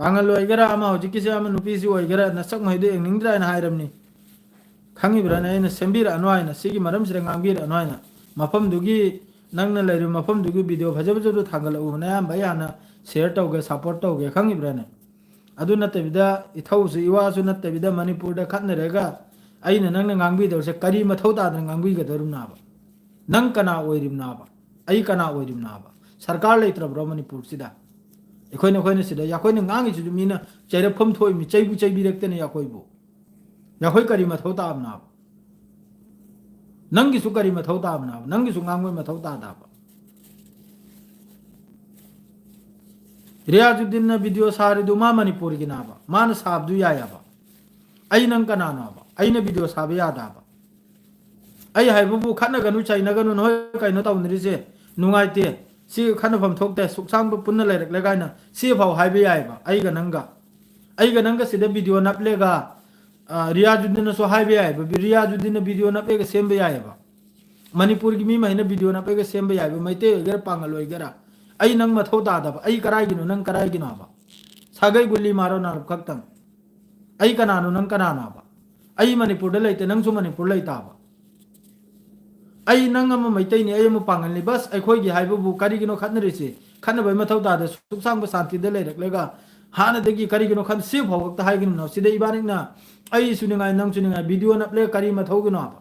पांगल ओइगरा अमा हजिकिसे अमा नुपीसी ओइगरा नसक महिदो एंगनिंगद्रा ने हारिमनी खंगी ब्राने ने सेंबिर अनवायना सिगी मरम सिरे गांगबिर अनवायना मफम दुगी नंगना लैरु मफम दुगी वीडियो फजबजो थांगल उना भयाना शेयर तौगे सपोर्ट तौगे खंगी ब्राने adu natabida ithausu iwasu natabida manipur da khatnarega aina nangna ngangbi dorse kari mathau ta dan ngangbi ga dorumna ba nang kana oirimna ba ai kana oirimna ba sarkar leitrab ro manipur sida ekhoi sida yakhoina ngangi chu mina chaira phom thoi mi chaibu chaibi rekte ne yakhoi bu yakhoi kari mathau ta amna ba nangi su kari mathau ta amna ba nangi su ngangoi mathau ta da ba Riyazuddin ना video सारे दो मा मणिपुर की ना बा मान साब दु या बा आई नंग कना ना बा आई ने वीडियो साब या दा बा आई हाय बुबु खाना गनु चाइना गनु नय काइनो ताउनरि जे नुंगाइते सी खाना फम थोकते सुखसांग बु पुन्न लेरक ले गाइना सी फाव हाय बे याय बा आई गा नंगा सिदे वीडियो नपलेगा रियाजुद्दीन सो हाय बे याय बा रियाजुद्दीन वीडियो नपेगा सेम बे याय बा मणिपुर की मी महिना वीडियो नपेगा सेम बे याय बा मैते गेर पांगल होइगरा आई नंग मथौ तादब आई कराइगिनो नंग कराइगिनो बा सागै गुल्ली मारो ना खक्तंग आई कनानो नंग कनाना बा आई मणिपुर द लेते नंग सु मणिपुर लेता बा आई नंग अम मैतै नि आई अम पांगल बस अखोय गी हाइबो बु करिगिनो खतनरिसे खनबै मथौ ताद सुखसांग ब शांति द लेरक लेगा हाना दगी करिगिनो खन से भौगत हाइगिनो न सिदे इबानिना आई सुनिंगाय नंग सुनिंगाय वीडियो नपले करि मथौ गिनो बा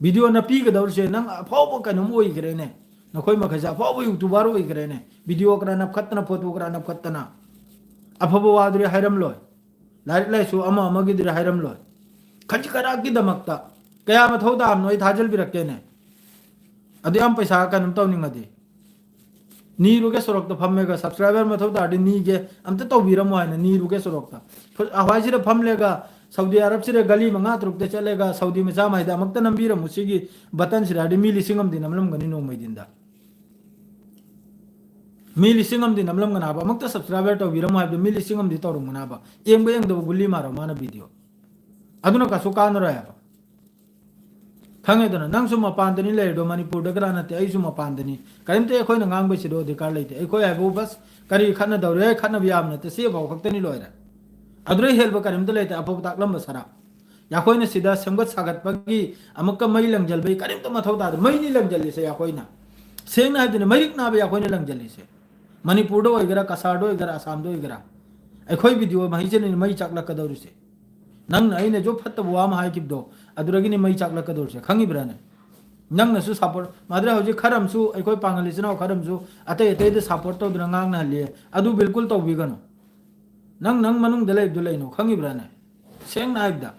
वीडियो न पी गदौरसे नंग अफौब कनो मोइ गरेने नखोई मखजा फाव यूट्यूबर ओइग्रेने वीडियो करा नपखतना फोटो करा नपखतना अफबो वादरे हायरम लोय लाइक लाइसु अमा अमगिदरे हायरम लोय खज करा की दमकता कया मथौ दाम नोय थाजल बिरकेने अदि हम पैसा कनम तौनिंगदि नीरुगे सोरक्ता फम्मेगा सब्सक्राइबर मथौ दादि नीगे अमते तौबिरम वायना नीरुगे सोरक्ता अहवाइसिरे फमलेगा सऊदी अरब से गली मंगा तुरुकते चलेगा सऊदी में जा माइदा मक्ता नंबीर मुसिगी बतन सिराडी मी लिसिंगम दिन नमलम गनी नो मैदिंदा मी लिसिंगम दिन नमलम गना बा मक्ता सब्सक्राइबर तो बिरम हाइब मी लिसिंगम दि तौरम गना बा एंग दो गुल्ली मारो माना वीडियो अदुना का सुकान रया बा खंगे दना नंग सु मपानदनी लेदो मणिपुर दगरा नते आई सु मपानदनी करिमते एखोय न ngang बसिदो अधिकार लेते एखोय हाइबो बस करी खना दौरे खना बियाम नते से बाव खक्तनी लोयरा अद्रे हेल्प करिमते लेते अफब ताकलम बसरा याखोयना सिदा संगत सागत पगी अमक मई लंगजल बई करिमते मथौ ता मई नि लंगजली से याखोयना सेंगना हाइदने मरिक ना बे याखोयना लंगजली से मणिपुर दो ओइगरा कसार दो ओइगरा आसाम दो ओइगरा एखोय वीडियो महीजे ने मई चाकला कदौर से नंग अइने जो फत्त बुआम हाय किबदो अदुरगी नि मई चाकला कदौर से खंगी ब्राने नंग नसु सपोर्ट माद्रे हौजे खरम सु एखोय पांगली सिनाव खरम सु अते अते दे सपोर्ट तो द्रंगांग ना ले अदु बिल्कुल तो बिगनो नंग मनुंग दले दुलै नो खंगी ब्राने सेंग नाइदा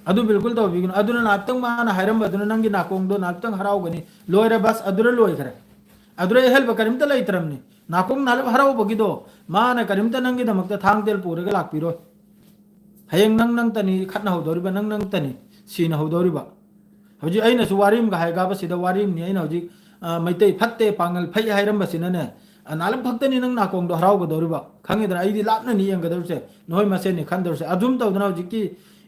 अदु बिल्कुल तो बिगनो अदुना नातंग माना हायरम बदुना नंगी नाकोंग दो नातंग हराव गनी लोयरे बस अदुरे लोय खरे अदुरे हेल्प करिमते लैतरमनी नाकोंग नाल हराव बगिदो माना करिमते नंगी दमकता थांग तेल पुरगा लाकपिरो हयंग नंग तनी खतना होदोरिबा नंग तनी सीना होदोरिबा हौजी अइना सु वारिम गा हायगा बसिदा वारिम नि अइना हौजी मैतै फत्ते पांगल फै हायरम बसिनने नालम फक्तनी नंग नाकोंग दो हराव गदोरिबा खंगेदरा आइदि लापना नि यंगदरसे नोय मसेनि खंदरसे अजुम तौदना हौजी की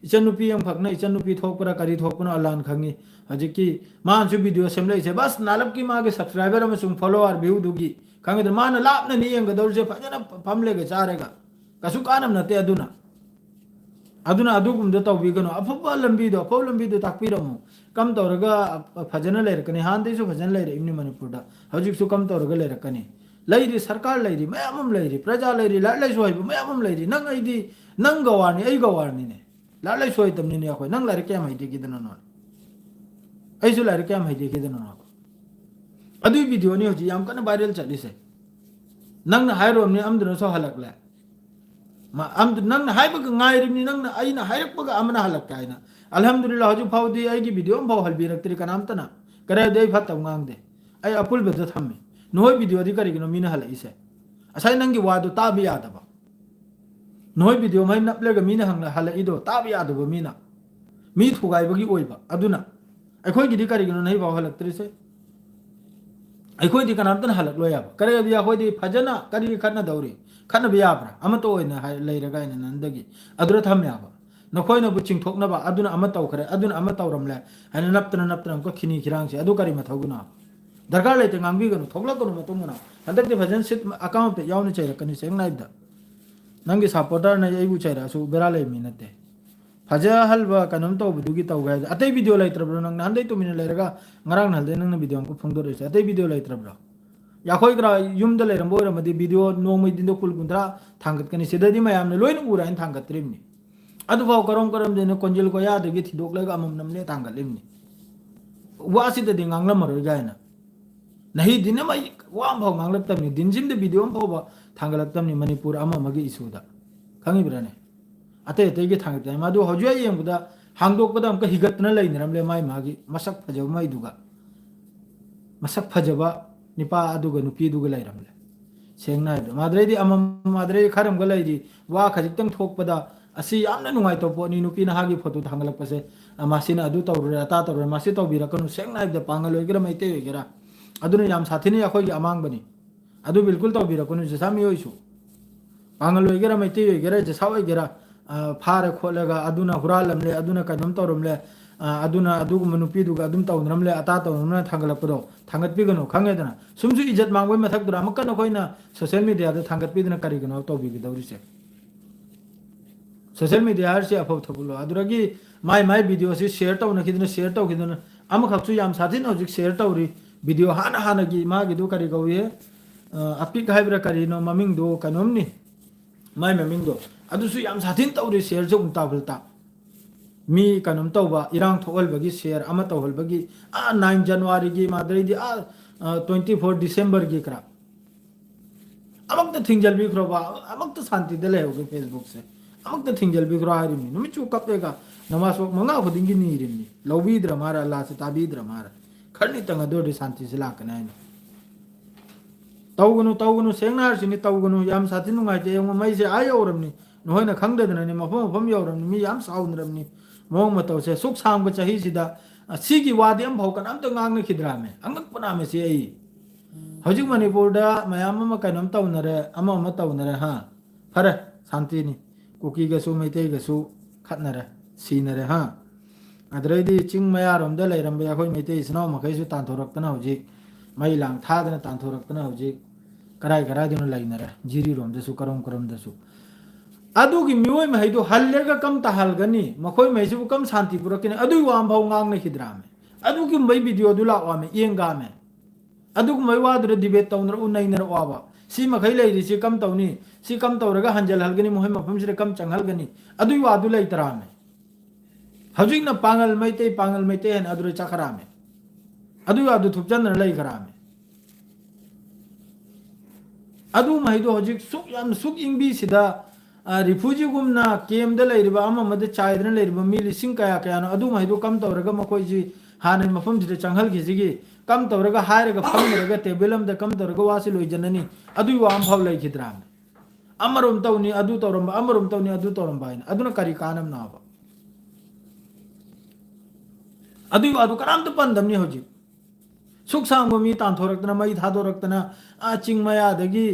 इचनुपी यंग फकना इचनुपी थोकपरा करी थोकपना अलान खंगी हौजी की मानसु वीडियो सेमलै से बस नालब की मागे सब्सक्राइबर अमसुंग फॉलोअर व्यू दुगी खंगेदरा माना लापना नि यंगदरसे फजना फमलेगे चारेगा कसु कानम नते अदुना अदुना अदुगुमदो तौबिगनो अफबा लंबीदो ताकपिरमु कम तौरगा फजना लेरकनी हांदैसु फजना लेरे इमनि मणिपुरदा हौजिकसु कम तौरगा लेरकनी लैरी सरकार लैरी मयामम लैरी प्रजा लैरी लालैसु हाइबु मयामम लैरी नंग आइदि नंग गवारनी ऐ गवारनी ने लालैसु हाइतमनि ने अखोय नंग लारे क्याम हाइदि किदनो न ऐसु लारे क्याम हाइदि किदनो न अदु वीडियो नि हौजि याम कन वायरल चलिसे नंग हाइरोमनि अमदनो सो हलकला नंग हाइबग ngaइरिमनि नंग आइना हाइरकपग अमना हलकताइना अल्हम्दुलिल्लाह हजु फाउदी आइगी वीडियो फाउ हलबिरक्तरि कनामतना करे दे फतम ngang आई अपुल बेद थम्मी नोय वीडियो दि करिगिनो मीना हलइसे असai नंगी वादो ताबि यादबा नोय वीडियो मै नपलेगा मीना हंगला हलइदो ताबि यादबा मीना मी थुगाइबगी ओइबा अदुना अखोय गिदि करिगिनो नै फाउ हलक्तरिसे अखोय दि कनामतन हलक लोयाबा करे बिया होय दि फजना करि खतना दौरी खतना बियाब्रा अमतो ओइना हाय लैरगा इन नंदगी अदुरा थम्याबा नखोयना बु चिंगथोकनबा अदुना अम तौखरे अदुना अम तौरमले हायना नपतना को खिनी खिरांगसे अदु करि मथौगुना दरकार लेते ngambiगनु थोगलकनु मतुंगना हदकते भजन सिट अकाउंट पे यावने चैरकनि सेंगनाइदा नंगी सपोर्टर न यइबु चैरा सु बेरा ले मिनते फजा हलबा कनम तो बुदुगी तौगा अतै वीडियो लैत्रब्रो नंग नंदै तुमिन लैरगा ngarang नलदे नंग वीडियो को फंगदो रेसे अतै video लैत्रब्रो 야코이그라 윰들 레름 보이라마디 비디오 노무이딘도 꿀군드라 당긋거니 시다디 마얌네 로인 우라인 당긋드림니 아두바우 그럼 되는 건질고 야되게 티독래가 암음남네 당글림니 와시다디 강람마로 가이나 nahi din mai wa am bhang lap tam ni din jim de video am bhaw thang lap tam ni manipur ama magi isu da khangi birane ate te gi thang ta ma do hojua yeng buda hang dok badam ka higat na lai niram le mai magi masak phajau mai duga masak phajaba nipa aduga nupi duga lai ram le sengna do madre di amam madre kharam ga lai di wa khajik tang thok pada asi yamna nungai to po ni nupi na hagi photo thang lap pase amasina adu tawre ata tawre masi to birakanu sengna de pangal oigra mai te oigra aduna yam sathini akhoi amang bani adu bilkul to birakunu je sami oisu pangal oigera mai te oigera je sawai gera phare kholega aduna huralam le aduna kadam torum le aduna adu manupi du adum tawnram le ata tawnna thangalap do thangat pigano khangedana sumsu ijat mangwai mathak dura makka no khoina social media da thangat pidna karigano to bi dawri se social media har se apau thobulo aduragi mai video se share taw na khidna share taw khidna am khapsu yam sathin hojik share tawri video hana gi ma gi do kari gawe api gaibra kari no maming do kanomni mai maming do adu su yam sathin tawri share jo umta bulta mi kanom tawba irang thol bagi share ama tawhol bagi 9 January gi madri di 24 December gi kra amak ta thingjal bi khro ba amak ta santi dele ho Facebook se amak ta thingjal bi khro hari mi numi chu kap ga namas manga khuding gi ni rim ni lobi dra mara Allah se tabi dra mara khani tanga do santi sila kana ni tawgunu sengnar sini tawgunu yam sathi nungai te yam mai se ayo ramni noina khangda dana ni mafam yoram ni mi yam saun ramni mong mataw se suk sam ga chahi sida sigi wadi am bhau kan am to ngang ni khidra me angak pana me se ai hojik manipur da mayam ma kanam tawnare ama tawnare ha phare santi ni kuki ga su mai te ga su khatnare sinare ha adredi ching maya rom da leiram ba khoi mete isno ma kai su tan thorak tana hojik mai lang tha dana tan thorak tana hojik karai dinu lainare jiri rom da su karom da su adu gi mioi ma haido hallega kam ta halgani makhoi mai su kam santi purakine adu wam bhau ngang ne khidrame adu gi mai video du la wa me yenga me adu mai wa du debate tawnra unai ner wa ba si ma khai lai ri si kam tawni si kam tawraga hanjal halgani mohai ma pham sire kam changhal gani adu wa du lai tarame hajing na pangal mai te hen adu chakarame adu thupjan na lai karame adu mai do hajik suk yam suk ingbi sida refugee gumna kem da lai riba ama made chaidna lai riba mi lising kaya no adu mai do kam tawraga makoi ji hanan mafam jide changhal gi jigi kam tawraga hairaga phamraga tebelam da kam tawraga wasi loi janani adu wa am phau lai khidrame amarum tawni adu tawram amarum tawni adu tawram bain aduna kari kanam na ba adu karam to pandam ni hoji suk samgo mi tan thoraktana mai tha doraktana chingmaya dagi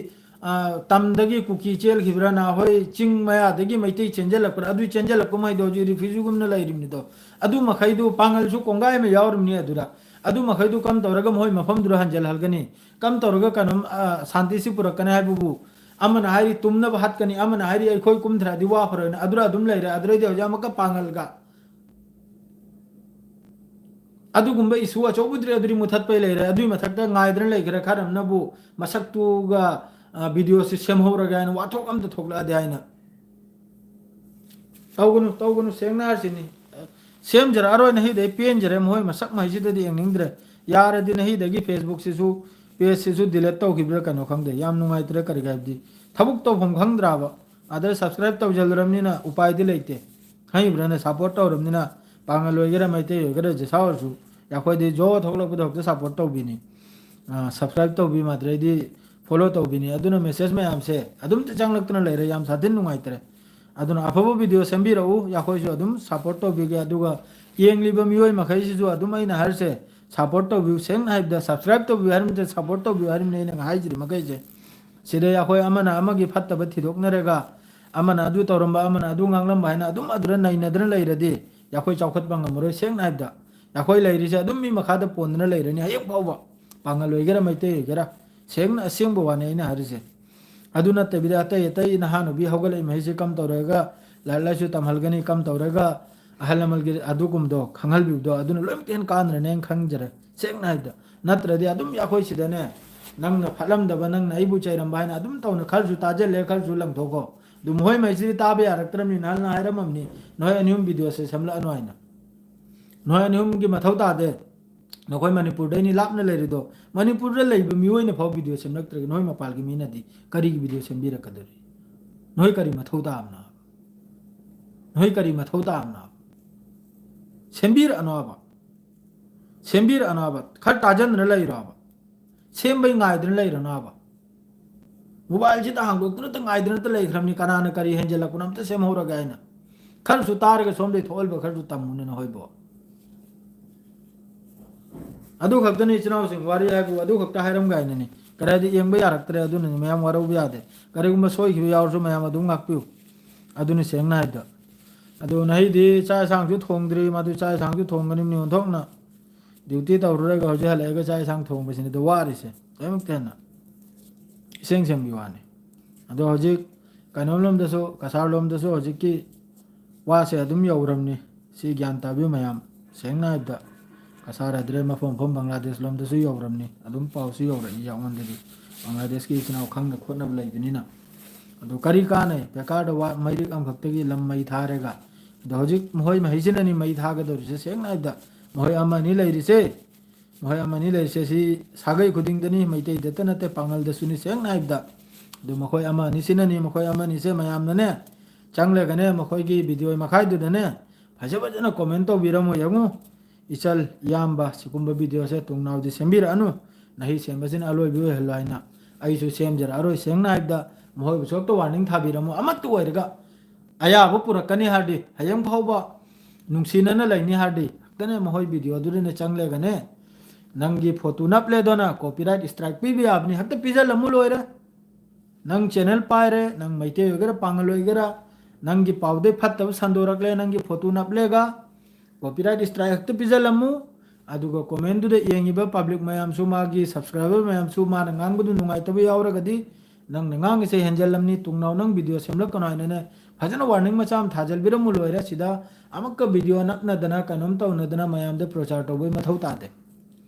tamdagi kuki chel khibrana hoi chingmaya dagi mai te chenjal par adu chenjal ko mai doji refugee gumna lairim ni do adu makhai du pangal su kongai me yawrum ni adura adu makhai du kam tawragam hoi mafam dura hanjal halgani kam tawraga kanam santi si purakana hai bubu amana hari tumna bahat kani amana hari ai khoi kum thra diwa farana adura dum laira adra de hoja maka pangal ga adugumba isu achobudri aduri muthat pai leira adui mathakta ngaidran leikra kharam nabu masaktu ga video se semhora ga na wathok am ta thokla de aina tawgunu sengnar sini sem jara aro nahi de pen jara moi masak mai jida de engingdre yar de nahi de gi Facebook se su page se su delete taw khibra kano khangde yam numai tre kar ga di thabuk to phom khangdra ba adar subscribe taw jalram ni na upay de leite hai brana support taw ram ni na pangal wagera mai te wagera je sawar su ya khoi de jo thokla bu thok support taw bi ni subscribe taw bi matre di follow taw bi ni aduna message ma yam se adum te changlak tna leire yam sadin numai tre aduna aphabo video sambi rau ya khoi ju adum support taw bi ga aduga yengli ba mioi ma khai ju adum ai na har se support taw bi seng hai da subscribe taw bi harim te support taw bi harim nei na hai jiri ma kai je sire ya khoi amana amagi phatta ba thidok na rega amana adu tawramba amana adu nganglam ba na adum adura nai nadra leire di ya khoi chawkhat bang amroi seng hai da ya khoi leire se adum mi makha da pondna leire ni hayek bawa pangal wegera mai te gera seng na seng bo wa nei na har se aduna te bida te tai na hanu bi hogal mai se kam tawrega lalla su tamhalgani kam tawrega ahalamal gi adugum do khangal bi do aduna lom ten kan ne khang jara seng na da natra de adum ya khoi sidane ꯅꯪꯅ ꯐꯠꯂꯝꯗꯕ ꯅꯪꯅ ꯑꯩꯕꯨ ꯆꯩꯔꯝꯕ ꯍꯥꯏꯅ ꯑꯗꯨꯝ ꯇꯧꯅ ꯈꯔꯁꯨ ꯇꯥꯖꯜꯂꯦ ꯈꯔꯁꯨ ꯂꯪꯊꯣꯛꯀꯣ ꯑꯗꯨ ꯃꯈꯣꯏ ꯃꯩꯁꯤꯗꯤ ꯇꯥꯕ ꯌꯥꯔꯛꯇ꯭ꯔꯕꯅꯤ ꯅꯍꯥꯟꯅ ꯍꯥꯏꯔꯝꯃꯕꯅꯤ ꯅꯣꯏ ꯑꯅꯤ ꯑꯍꯨꯝ ꯚꯤꯗꯤꯑꯣꯁꯦ ꯁꯦꯝꯂꯛꯑꯅꯨ ꯍꯥꯏꯅ ꯅꯣꯏ ꯑꯅꯤ ꯑꯍꯨꯝꯒꯤ ꯃꯊꯧ ꯇꯥꯗꯦ ꯅꯈꯣꯏ ꯃꯅꯤꯄꯨꯔꯗꯩꯅꯤ ꯂꯥꯞꯅ ꯂꯩꯔꯤꯗꯣ ꯃꯅꯤꯄꯨꯔꯗ ꯂꯩꯕ ꯃꯤꯑꯣꯏꯅ ꯐꯥꯎ ꯚꯤꯗꯤꯑꯣ ꯁꯦꯝꯂꯛꯇ꯭ꯔꯒ ꯅꯣꯏ ꯃꯄꯥꯜꯒꯤ ꯃꯤꯅꯗꯤ ꯀꯔꯤꯒꯤ ꯚꯤꯗꯤꯑꯣ ꯁꯦꯝꯕꯤꯔꯛꯀꯗꯣꯔꯤ ꯅꯣꯏ ꯀꯔꯤ ꯃꯊꯧ ꯇꯥꯕꯅꯣ ꯅꯣꯏ ꯀꯔꯤ ꯃꯊꯧ ꯇꯥꯕꯅꯣ ꯁꯦꯝꯕꯤꯔꯛꯑꯅꯣꯕ ꯁꯦꯝꯕꯤꯔꯛꯑꯅꯣꯕ ꯈꯔ ꯇꯥꯖꯟꯗꯅ ꯂꯩꯔꯣꯕ ꯁꯦꯝꯕꯩ ꯉꯥꯏꯗꯅ ꯂꯩꯔꯅꯣꯕ ꯃꯣꯕꯥꯏꯜꯁꯤꯗ ꯍꯥꯡꯗꯣꯛꯇꯨꯅꯇ ꯉꯥꯏꯗꯅꯇ ꯂꯩꯈ꯭ꯔꯕꯅꯤ ꯀꯅꯥꯅ ꯀꯔꯤ ꯍꯦꯟꯖꯜꯂꯛꯄꯅꯣ ꯑꯝꯇ ꯁꯦꯝꯍꯧꯔꯒ ꯍꯥꯏꯅ ꯈꯔꯁꯨ ꯇꯥꯔꯒ ꯁꯣꯝꯗꯩ ꯊꯣꯛꯍꯟꯕ ꯈꯔꯁꯨ ꯇꯝꯃꯨꯅꯦ ꯅꯈꯣꯏꯕꯣ ꯑꯗꯨ ꯈꯛꯇꯅꯤ ꯏꯆꯤꯟ ꯏꯅꯥꯎꯁꯤꯡ ꯋꯥꯔꯤ ꯍꯥꯏꯕꯨ ꯑꯗꯨ ꯈꯛꯇ ꯍꯥꯏꯔꯝꯒꯥꯏꯅꯅꯤ ꯀꯔꯥꯏꯗꯤ ꯌꯦꯡꯕ ꯌꯥꯔꯛꯇ꯭ꯔꯦ ꯑꯗꯨꯅꯅꯤ ꯃꯌꯥꯝ ꯋꯥꯔꯧꯕ ꯌꯥꯗꯦ ꯀꯔꯤꯒꯨꯝꯕ ꯁꯣꯏꯈꯤꯕ ꯌꯥꯎꯔꯁꯨ ꯃꯌꯥꯝ ꯑꯗꯨꯝ ꯉꯥꯛꯄꯤꯌꯨ ꯑꯗꯨꯅꯤ ꯁꯦꯡꯅ ꯍꯥꯏꯕꯗ ꯑꯗꯨ ꯅꯍꯩꯗꯤ ꯆꯥꯛ ꯏꯟꯁꯥꯡꯁꯨ ꯊꯣꯡꯗ꯭ꯔꯤ ꯃꯗꯨ ꯆꯥꯛ ꯏꯟꯁꯥꯡꯁꯨ ꯊꯣꯡꯒꯅꯤꯕꯅꯤ ꯑꯣꯟꯊꯣꯛꯅ ꯗ꯭ꯌꯨꯇꯤ ꯇꯧꯔꯨꯔꯒ ꯍꯧꯖꯤꯛ ꯍꯜꯂꯛꯑꯒ ꯆꯥꯛ ꯏꯟꯁꯥꯡ ꯊꯣꯡꯕꯁꯤꯅꯤꯗ ꯋꯥꯔꯤꯁꯦ ꯀꯔꯤꯃꯛꯇ ꯍꯦꯟꯅ ꯏꯁꯦꯡ ꯁꯦꯡꯒꯤ ꯋꯥꯅꯤ ꯑꯗꯣ ꯍꯧꯖꯤꯛ ꯀꯩꯅꯣꯝꯂꯣꯝꯗꯁꯨ ꯀꯁꯥꯔꯂꯣꯝꯗꯁꯨ ꯍꯧꯖꯤꯛꯀꯤ ꯋꯥꯁꯦ ꯑꯗꯨꯝ ꯌꯧꯔꯕꯅꯤ ꯁꯤ ꯒ꯭ꯌꯥꯟ ꯇꯥꯕꯤꯌꯨ ꯃꯌꯥꯝ ꯁꯦꯡꯅ ꯍꯥꯏꯕꯗ ꯀꯁꯥꯔ ꯍꯥꯏꯗ꯭ꯔꯦ ꯃꯐꯝ ꯃꯐꯝ ꯕꯪꯒ꯭ꯂꯥꯗꯦꯁ ꯂꯣꯝꯗꯁꯨ ꯌꯧꯔꯕꯅꯤ ꯑꯗꯨꯝ ꯄꯥꯎꯁꯨ ꯌꯧꯔꯛꯏ ꯌꯥꯎꯉꯟꯗꯗꯤ ꯕꯪꯒ꯭ꯂꯥꯗꯦꯁꯀꯤ ꯏꯆꯤꯟ ꯏꯅꯥꯎ ꯈꯪꯅ ꯈꯣꯠꯅꯕ ꯂꯩꯕꯅꯤꯅ ꯑꯗꯨ ꯀꯔꯤ ꯀꯥꯟꯅꯩ ꯕꯦꯀꯥꯔꯗ ꯃꯩꯔꯤꯛ ꯑꯃꯈꯛꯇꯒꯤ ꯂꯝ ꯃꯩ ꯊꯥꯔꯒ ꯑꯗꯣ ꯍꯧꯖꯤꯛ ꯃꯈꯣꯏ ꯃꯍꯩꯁꯤꯅꯅꯤ ꯃꯩ ꯊꯥꯒꯗꯧꯔꯤꯁꯦ ꯁꯦꯡꯅ ꯍꯥꯏꯕꯗ ꯃꯈꯣꯏ ꯑꯃꯅꯤ ꯂꯩꯔꯤꯁꯦ ꯃꯈꯣꯏ ꯑꯃꯅꯤ ꯂꯩꯔꯤꯁꯦ ꯁꯤ ꯁꯥꯒꯩ ꯈꯨꯗꯤꯡꯗꯅꯤ ꯃꯩꯇꯩꯗꯇ ꯅꯠꯇꯦ ꯄꯥꯡꯒꯜꯗꯁꯨꯅꯤ ꯁꯦꯡꯅ ꯍꯥꯏꯕꯗ ꯑꯗꯨ ꯃꯈꯣꯏ ꯑꯃ ꯑꯅꯤꯁꯤꯅꯅꯤ ꯃꯈꯣꯏ ꯑꯃꯅꯤꯁꯦ ꯃꯌꯥꯝꯅꯅꯦ ꯆꯪꯂꯒꯅꯦ ꯃꯈꯣꯏꯒꯤ ꯚꯤꯗꯤꯑꯣ ꯃꯈꯥꯏꯗꯨꯗꯅꯦ ꯐꯖ ꯐꯖꯅ ꯀꯣꯃꯦꯟ ꯇꯧꯕꯤꯔꯝꯃꯣ ꯌꯦꯡꯉꯨ ꯏꯆꯜ ꯏꯌꯥꯝꯕ ꯁꯤꯒꯨꯝꯕ ꯚꯤꯗꯤꯑꯣꯁꯦ ꯇꯨꯡꯅꯥꯎꯗꯤ ꯁꯦꯝꯕꯤꯔꯛꯑꯅꯨ ꯅꯍꯩ ꯁꯦꯝꯕꯁꯤꯅ ꯑꯂꯣꯏꯕ ꯑꯣꯏꯍꯜꯂꯣ ꯍꯥꯏꯅ ꯑꯩꯁꯨ ꯁꯦꯝꯖꯔꯛꯑꯔꯣꯏ ꯁꯦꯡꯅ ꯍꯥꯏꯕꯗ ꯃꯈꯣꯏꯕꯨꯁꯨ ꯍꯦꯛꯇ ꯋꯥꯔꯅꯤꯡ ꯊꯥꯕꯤꯔꯝꯃꯣ ꯑꯃꯠꯇ ꯑꯣꯏꯔꯒ ꯑꯌꯥꯕ ꯄꯨꯔꯛꯀꯅꯤ ꯍꯥꯏꯔꯗꯤ ꯍꯌꯦꯡ ꯐꯥꯎꯕ ꯅꯨꯡꯁꯤꯅꯅ ꯂꯩꯅꯤ ꯍꯥꯏꯔꯗꯤ ꯈꯛꯇꯅꯦ ꯃꯈꯣꯏ ꯚꯤꯗꯤꯑꯣꯗꯨꯗꯅꯦ ꯆꯪꯂꯒꯅꯦ ꯅꯪꯒꯤ ꯐꯣꯇꯣ ꯅꯞꯂꯦꯗꯅ ꯀꯣꯄꯤꯔꯥꯏꯠ ꯁ꯭ꯇ꯭ꯔꯥꯏꯛ ꯄꯤꯕ ꯌꯥꯕꯅꯤ ꯍꯦꯛꯇ ꯄꯤꯖꯜꯂꯝꯃꯨ ꯂꯣꯏꯔꯦ ꯅꯪ ꯆꯦꯅꯦꯜ ꯄꯥꯏꯔꯦ ꯅꯪ ꯃꯩꯇꯩ ꯑꯣꯏꯒꯦꯔꯥ ꯄꯥꯡꯒꯜ ꯑꯣꯏꯒꯦꯔꯥ ꯅꯪꯒꯤ ꯄꯥꯎꯗꯩ ꯐꯠꯇꯕ ꯁꯟꯗꯣꯔꯛꯂꯦ ꯅꯪꯒꯤ ꯐꯣꯇꯣ ꯅꯞꯂꯦꯒ ꯀꯣꯄꯤꯔꯥꯏꯠ ꯁ꯭ꯇ꯭ꯔꯥꯏꯛ ꯍꯦꯛꯇ ꯄꯤꯖꯜꯂꯝꯃꯨ ꯑꯗꯨꯒ ꯀꯣꯃꯦꯟꯗꯨꯗ ꯌꯦꯡꯉꯤꯕ ꯄꯥꯕ꯭ꯂꯤꯛ ꯃꯌꯥꯝꯁꯨ ꯃꯥꯒꯤ ꯁꯕꯁꯀ꯭ꯔꯥꯏꯕꯔ ꯃꯌꯥꯝꯁꯨ ꯃꯥꯅ ꯉꯥꯡꯕꯗꯨ ꯅꯨꯡꯉꯥꯏꯇꯕ ꯌꯥꯎꯔꯒꯗꯤ ꯅꯪꯅ ꯉꯥꯡꯉꯤꯁꯦ ꯍꯦꯟꯖꯜꯂꯝꯅꯤ ꯇꯨꯡꯅꯥꯎ ꯅꯪ ꯚꯤꯗꯤꯑꯣ ꯁꯦꯝꯂꯛꯀꯅꯣ ꯍꯥꯏꯅꯅꯦ ꯐꯖꯅ ꯋꯥꯔꯅꯤꯡ ꯃꯆꯥ ꯑꯃ ꯊꯥꯖꯤꯜꯕꯤꯔꯝꯃꯨ ꯂꯣꯏꯔꯦ ꯁꯤꯗ ꯑꯃꯨꯛꯀ ꯚꯤꯗꯤꯑꯣ ꯅꯞꯅꯗꯅ ꯀꯩꯅꯣꯝ ꯇꯧꯅꯗꯅ ꯃꯌꯥꯝꯗ ꯄ꯭ꯔꯣꯆꯥꯔ ꯇꯧꯕꯩ ꯃꯊꯧ ꯇꯥꯗꯦ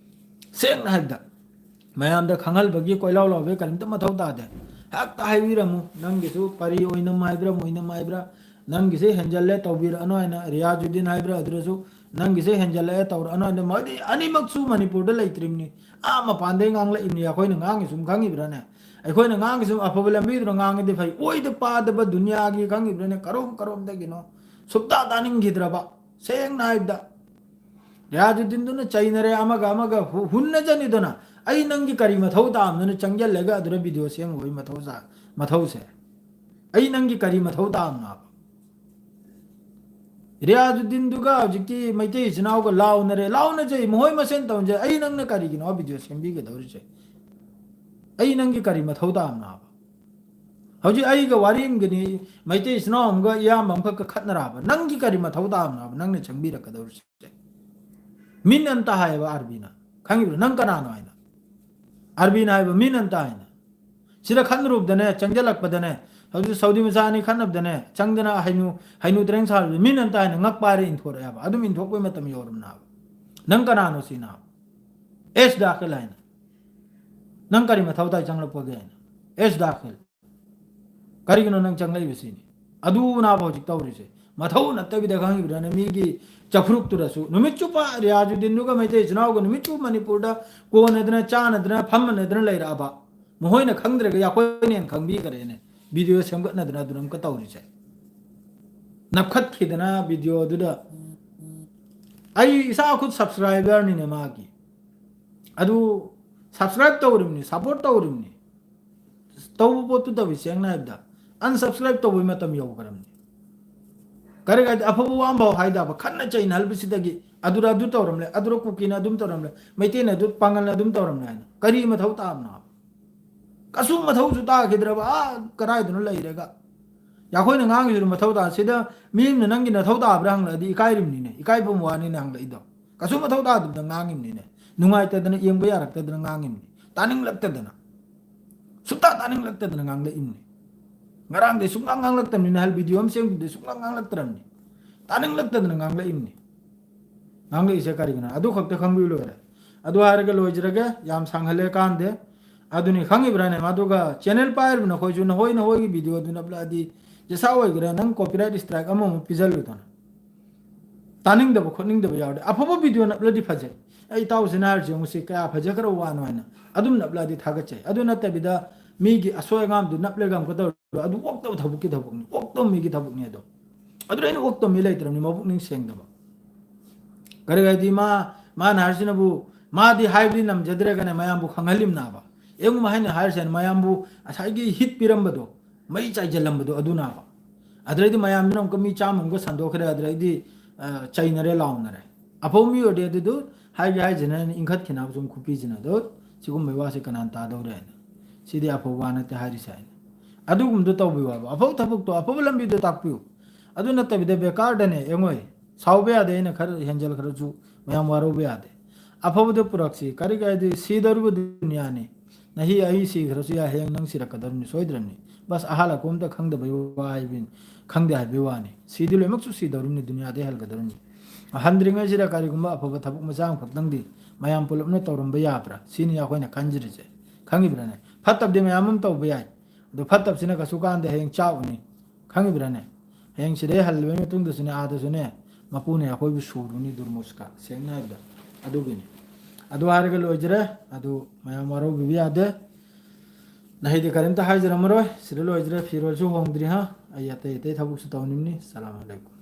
ꯁꯦꯡꯅ ꯍꯥꯏꯕꯗ ꯃꯌꯥꯝꯗ ꯈꯪꯍꯜꯕꯒꯤ ꯀꯣꯏꯂꯥꯎ ꯂꯥꯎꯕꯒꯤ ꯀꯔꯤꯝꯇ ꯃꯊꯧ ꯇꯥꯗꯦ ꯍꯦꯛꯇ ꯍꯥꯏꯕꯤꯔꯝꯃꯨ ꯅꯪꯒꯤꯁꯨ ꯄꯔꯤ ꯑꯣꯏꯅꯝ ꯍꯥꯏꯕ꯭ꯔꯥ ꯃꯣꯏꯅꯝ ꯍꯥꯏꯕ꯭ꯔꯥ ꯅꯪꯒꯤꯁꯦ ꯍꯦꯟꯖꯜꯂꯦ ꯇꯧꯕꯤꯔꯛꯑꯅꯨ ꯍꯥꯏꯅ ꯔꯤꯌꯥꯖꯨꯗꯤꯟ ꯍꯥꯏꯕ꯭ꯔꯥ ꯑꯗꯨꯗꯁꯨ ꯅꯪꯒꯤꯁꯦ ꯍꯦꯟꯖꯜꯂꯛꯑꯦ ꯇꯧꯔꯛꯑꯅꯨ ꯍꯥꯏꯅ ꯃꯣꯏꯗꯤ ꯑꯅꯤꯃꯛꯁꯨ ꯃꯅꯤꯄꯨꯔꯗ ꯂꯩꯇ꯭ꯔꯤꯕꯅꯤ ꯃꯄꯥꯟꯗꯩ ꯉꯥꯡꯂꯛꯏꯕꯅꯤ ꯑꯩꯈꯣꯏꯅ ꯉꯥꯡꯉꯤ ꯁꯨꯝ ꯈꯪꯉꯤꯕ꯭ꯔꯥꯅꯦ ꯑꯩꯈꯣꯏꯅ ꯉꯥꯡꯉꯤ ꯁꯨꯝ ꯑꯐꯕ ꯂꯝꯕꯤꯗꯨꯅ ꯉꯥꯡꯉꯗꯤ ꯐꯩ ꯑꯣꯏꯗ ꯄꯥꯗꯕ ꯗꯨꯅꯤꯌꯥꯒꯤ ꯈꯪꯉꯤꯕ꯭ꯔꯥꯅꯦ ꯀꯔꯣꯝ ꯀꯔꯣꯝꯗꯒꯤꯅꯣ ꯁꯨꯛꯇꯥ ꯇꯥꯅꯤꯡꯈꯤꯗ꯭ꯔꯕ ꯁꯦꯡꯅ ꯍꯥꯏꯕꯗ ꯔꯤꯌꯥꯖꯨꯗꯤꯟꯗꯨꯅ ꯆꯩꯅꯔꯦ ꯑꯃꯒ ꯑꯃꯒ ꯍꯨꯟꯅꯖꯅꯤꯗꯅ ꯑꯩ ꯅꯪꯒꯤ ꯀꯔꯤ ꯃꯊꯧ ꯇꯥꯕꯅꯣ ꯆꯪꯁꯤꯜꯂꯒ ꯑꯗꯨꯗ ꯚꯤꯗꯤꯑꯣ ꯁꯦꯝꯃꯨꯕꯒꯤ ꯃꯊꯧꯁꯦ ꯑꯩ ꯅꯪꯒꯤ ꯀꯔꯤ ꯃꯊꯧ ꯇꯥꯕꯅꯣ ꯔꯤꯌꯥꯖꯨꯗꯤꯟꯗꯨꯒ ꯍꯧꯖꯤꯛꯀꯤ ꯃꯩꯇꯩ ꯏꯆꯤꯟ ꯏꯅꯥꯎꯒ ꯂꯥꯎꯅꯔꯦ ꯂꯥꯎꯅꯖꯩ ꯃꯈꯣꯏ ꯃꯁꯦꯟ ꯇꯧꯅꯖꯩ ꯑꯩ ꯅꯪꯅ ꯀꯔꯤꯒꯤꯅꯣ ꯚꯤꯗꯤꯑꯣ ꯁꯦꯝꯕꯤꯒꯗꯧꯔꯤꯁꯦ ꯑꯩ ꯅꯪꯒꯤ ꯀꯔꯤ ꯃꯊꯧ ꯇꯥꯕꯅꯣ ꯍꯧꯖꯤꯛ ꯑꯩꯒ ꯋꯥꯔꯤ ꯑꯃꯒꯅꯤ ꯃꯩꯇꯩ ꯏꯆꯤꯟ ꯏꯅꯥꯎ ꯑꯃꯒ ꯏꯌꯥꯝꯕ ꯑꯃꯈꯛꯀ ꯈꯠꯅꯔꯛꯑꯕ ꯅꯪꯒꯤ ꯀꯔꯤ ꯃꯊꯧ ꯇꯥꯕꯅꯣ ꯅꯪꯅ ꯆꯪꯕꯤꯔꯛꯀꯗꯧꯔꯤꯁꯦ ꯃꯤꯟ ꯑꯝꯇ ꯍꯥꯏꯌꯦꯕ ꯑꯥꯔꯕꯤꯅ ꯈꯪꯉꯤꯕ꯭ꯔꯥ ꯅꯪ ꯀꯅꯥꯅꯣ ꯍꯥꯏꯅ ꯑꯥꯔꯕꯤꯅ ꯍꯥꯏꯕ ꯃꯤꯟ ꯑꯝꯇ ꯍꯥꯏꯅ ꯁꯤꯗ ꯈꯠꯅꯔꯨꯕꯗꯅꯦ ꯆꯪꯁꯤꯜꯂꯛꯄꯗꯅꯦ ꯍꯧꯖꯤꯛ ꯁꯥꯎꯗꯤ ꯃꯆꯥ ꯑꯅꯤ ꯈꯠꯅꯕꯗꯅꯦ ꯆꯪꯗꯅ ꯍꯩꯅꯨ ꯇꯔꯦꯡ ꯁꯥꯕꯗ ꯃꯤꯟ ꯑꯝꯇ ꯍꯥꯏꯅ ꯉꯛ ꯄꯥꯏꯔ ꯏꯟꯊꯣꯔꯛꯑꯦꯕ ꯑꯗꯨꯝ ꯏꯟꯊꯣꯛꯄꯩ ꯃꯇꯝ ꯌꯧꯔꯝꯅꯦꯕ ꯅꯪ ꯀꯅꯥꯅꯣ ꯁꯤꯅ ꯑꯦꯁ ꯗꯥꯈꯤꯜ ꯍꯥꯏꯅ ꯅꯪ ꯀꯔꯤ ꯃꯊꯧ ꯇꯥꯏ ꯆꯪꯂꯛꯄꯒꯦ ꯍꯥꯏꯅ ꯑꯦꯁ ꯗꯥꯈꯤꯜ ꯀꯔꯤꯒꯤꯅꯣ ꯅꯪ ꯆꯪꯂꯛꯏꯕꯁꯤꯅꯤ ꯑꯗꯨꯅꯥꯕ ꯍꯧꯖꯤꯛ ꯇꯧꯔꯤꯁꯦ ꯃꯊꯧ ꯅꯠꯇꯕꯤꯗ ꯈꯪꯉꯤꯕ꯭ꯔꯥꯅ ꯃꯤꯒꯤ ꯆꯐꯨꯔꯨꯞꯇꯨꯗꯁꯨ ꯅꯨꯃꯤꯠ ꯆꯨꯞꯄ ꯔꯤꯌꯥꯖꯨꯗꯤꯟꯗꯨꯒ ꯃꯩꯇꯩ ꯏꯆꯤꯟ ꯅꯨꯃꯤꯠ ꯆꯨꯞꯄ ꯃꯅꯤꯄꯨꯔꯗ ꯀꯣꯟꯅꯗꯅ ꯆꯥꯅꯗꯅ ꯐꯝꯃꯅꯗꯅ ꯂꯩꯔꯛꯑꯕ ꯃꯈꯣꯏꯅ ꯈꯪꯗ꯭ꯔꯒ ꯑꯩꯈꯣꯏꯅ ꯍꯦꯟꯅ ꯈꯪꯕꯤꯈ꯭ꯔꯦꯅꯦ ꯚꯤꯗꯤꯑꯣ ꯁꯦꯝꯒꯠꯅꯗꯅ ꯑꯗꯨꯅ ꯑꯃꯨꯛꯀ ꯇꯧꯔꯤꯁꯦ ꯅꯞꯈꯠꯈꯤꯗꯅ ꯚꯤꯗꯤꯑꯣꯗꯨꯗ ꯑꯩ ꯏꯁꯥ ꯈꯨꯠ ꯁꯕꯁꯀ꯭ꯔꯥꯏꯕꯔꯅꯤꯅꯦ ꯃꯥꯒꯤ ꯑꯗꯨ ꯁꯕꯁꯀ꯭ꯔꯥꯏꯕ ꯇꯧꯔꯤꯕꯅꯤ ꯁꯞꯄꯣꯔꯠ ꯇꯧꯔꯤꯕꯅꯤ ꯇꯧꯕ ꯄꯣꯠꯇꯨ ꯇꯧꯏ ꯁꯦꯡꯅ ꯍꯥꯏꯕꯗ ꯑꯟꯁꯕꯁꯀ꯭ꯔꯥꯏꯕ ꯇꯧꯕꯩ ꯃꯇꯝ ꯌꯧꯈ꯭ꯔꯕꯅꯤ ꯀꯔꯤ ꯀꯥꯏꯗ ꯑꯐꯕ ꯋꯥꯝꯐꯥꯎ ꯍꯥꯏꯗꯕ ꯈꯠꯅ ꯆꯩꯅꯍꯜꯕꯁꯤꯗꯒꯤ ꯑꯗꯨꯗ ꯑꯗꯨ ꯇꯧꯔꯝꯂꯦ ꯑꯗꯨꯗ ꯀꯨꯀꯤꯅ ꯑꯗꯨꯝ ꯇꯧꯔꯝꯂꯦ ꯃꯩꯇꯩꯅ ꯑꯗꯨ ꯄꯥꯡꯒꯜꯅ ꯑꯗꯨꯝ ꯇꯧꯔꯝꯂꯦ ꯍꯥꯏꯅ ꯀꯔꯤ ꯃꯊꯧ ꯇꯥꯕꯅꯣ ꯀꯁꯨ ꯃꯊꯧꯁꯨ ꯇꯥꯈꯤꯗ꯭ꯔꯕ ꯀꯗꯥꯏꯗꯅꯣ ꯂꯩꯔꯒ ꯑꯩꯈꯣꯏꯅ ꯉꯥꯡꯉꯤꯁꯨ ꯃꯊꯧ ꯇꯥ ꯁꯤꯗ ꯃꯤ ꯑꯃꯅ ꯅꯪꯒꯤ ꯅꯊꯧ ꯇꯥꯕ꯭ꯔꯥ ꯍꯪꯂꯛꯑꯗꯤ ꯏꯀꯥꯏꯔꯤꯕꯅꯤꯅꯦ ꯏꯀꯥꯏꯐꯝ ꯋꯥꯅꯤꯅꯦ ꯍꯪꯂꯛꯏꯗꯣ ꯀꯁꯨ ꯃꯊꯧ ꯇꯥꯗꯕꯗ ꯉꯥꯡꯉꯤꯕꯅꯤꯅꯦ ꯅꯨꯡꯉꯥꯏꯇꯗꯅ ꯌꯦꯡꯕ ꯌꯥꯔꯛꯇꯗꯅ ꯉꯥꯡꯉꯤꯕꯅꯤ ꯇꯥꯅꯤꯡꯂꯛꯇꯗꯅ ꯁꯨꯛꯇꯥ ꯇꯥꯅꯤꯡꯂꯛꯇꯗꯅ ꯉꯥꯡꯂꯛꯏꯕꯅꯤ ꯉꯔꯥꯡꯗꯤ ꯁꯨꯡꯉꯥꯡ ꯉꯥꯡꯂꯛꯇꯕꯅꯤꯅ ꯍꯥꯏ ꯚꯤꯗꯤꯑꯣ ꯑꯃ ꯁꯦꯝꯈꯤꯕꯗꯤ ꯁꯨꯡꯉꯥꯡ ꯉꯥꯡꯂꯛꯇ꯭ꯔꯕꯅꯤ ꯇꯥꯅꯤꯡꯂꯛꯇꯗꯅ ꯉꯥꯡꯂꯛꯏꯕꯅꯤ ꯉꯥꯡꯂꯛꯏꯁꯦ ꯀꯔꯤꯒꯤꯅꯣ ꯑꯗꯨ ꯈꯛꯇ ꯈꯪꯕꯤꯌꯨ ꯂꯣꯏꯔꯦ ꯑꯗꯨ ꯍꯥꯏꯔꯒ ꯂꯣꯏꯖꯔꯒꯦ ꯌꯥꯝ ꯁꯥꯡꯍꯜꯂꯦ ꯀꯥꯟꯗꯦ aduni khangi brane maduga channel pair na khoi ju na hoi gi video du na bladi je sa hoi gra nang copyright strike amo pijalu ton taning da khoning da yawde aphabo video na bladi phaje ai taw sinar je musi ka phaje karo wa no na adum na bladi thaga chai adu na ta bida mi gi asoy ngam du naple gam ko da adu ok to thabuk ki thabuk ni ok to mi gi thabuk ni do adu rein ok to mi lai tram ni mabuk ning seng da ba kare ga di ma na harsina bu ma di hybrid nam jadre ga ne mayam bu khangalim na ba eng ma hain harsen mayam bu asai gi hit piram ba do mai chai jalam ba do adu na ba adre di mayam nam ko mi cham ngo sando khare adre di chai na re law na re apho mi ode de do hai ga jena ingkhat khina zum khupi jena do sigum mai wa se kanan ta do re sidi apho wa na te hari sai adu gum do taw bi wa ba apho thabuk to apho lam bi do tak piu adu na ta bi de bekar de ne engoi saube ade na khar henjal khar ju mayam waro be ade apho de puraksi kari ga di sidar bu dunya ne nahi ai si khar su ya heng nang sira kadar ni soidran ni bas ahala kom da khang da bai wa ai bin khang da be wa ni sidi le mak su sidar ni dunya de hal kadar ni handring ai sira kari gum apho thabuk ma jang phak dang di mayam pulap na tawram ba ya pra sini ya khoina kanjiri je khangi bra ne phatab de mayam am taw ba ya do phatab sina ka sukan de heng chaw ni khangi bra ne heng sire hal we me tung da sine a da sune mapune akhoi bu suru ni durmuska sengna da adu bini adu harga lojre adu mayam waro bi ya de nahi de karim ta hajra maro sire lojre firol ju hongdri ha ayate te thabuk su tawnimni salam alaikum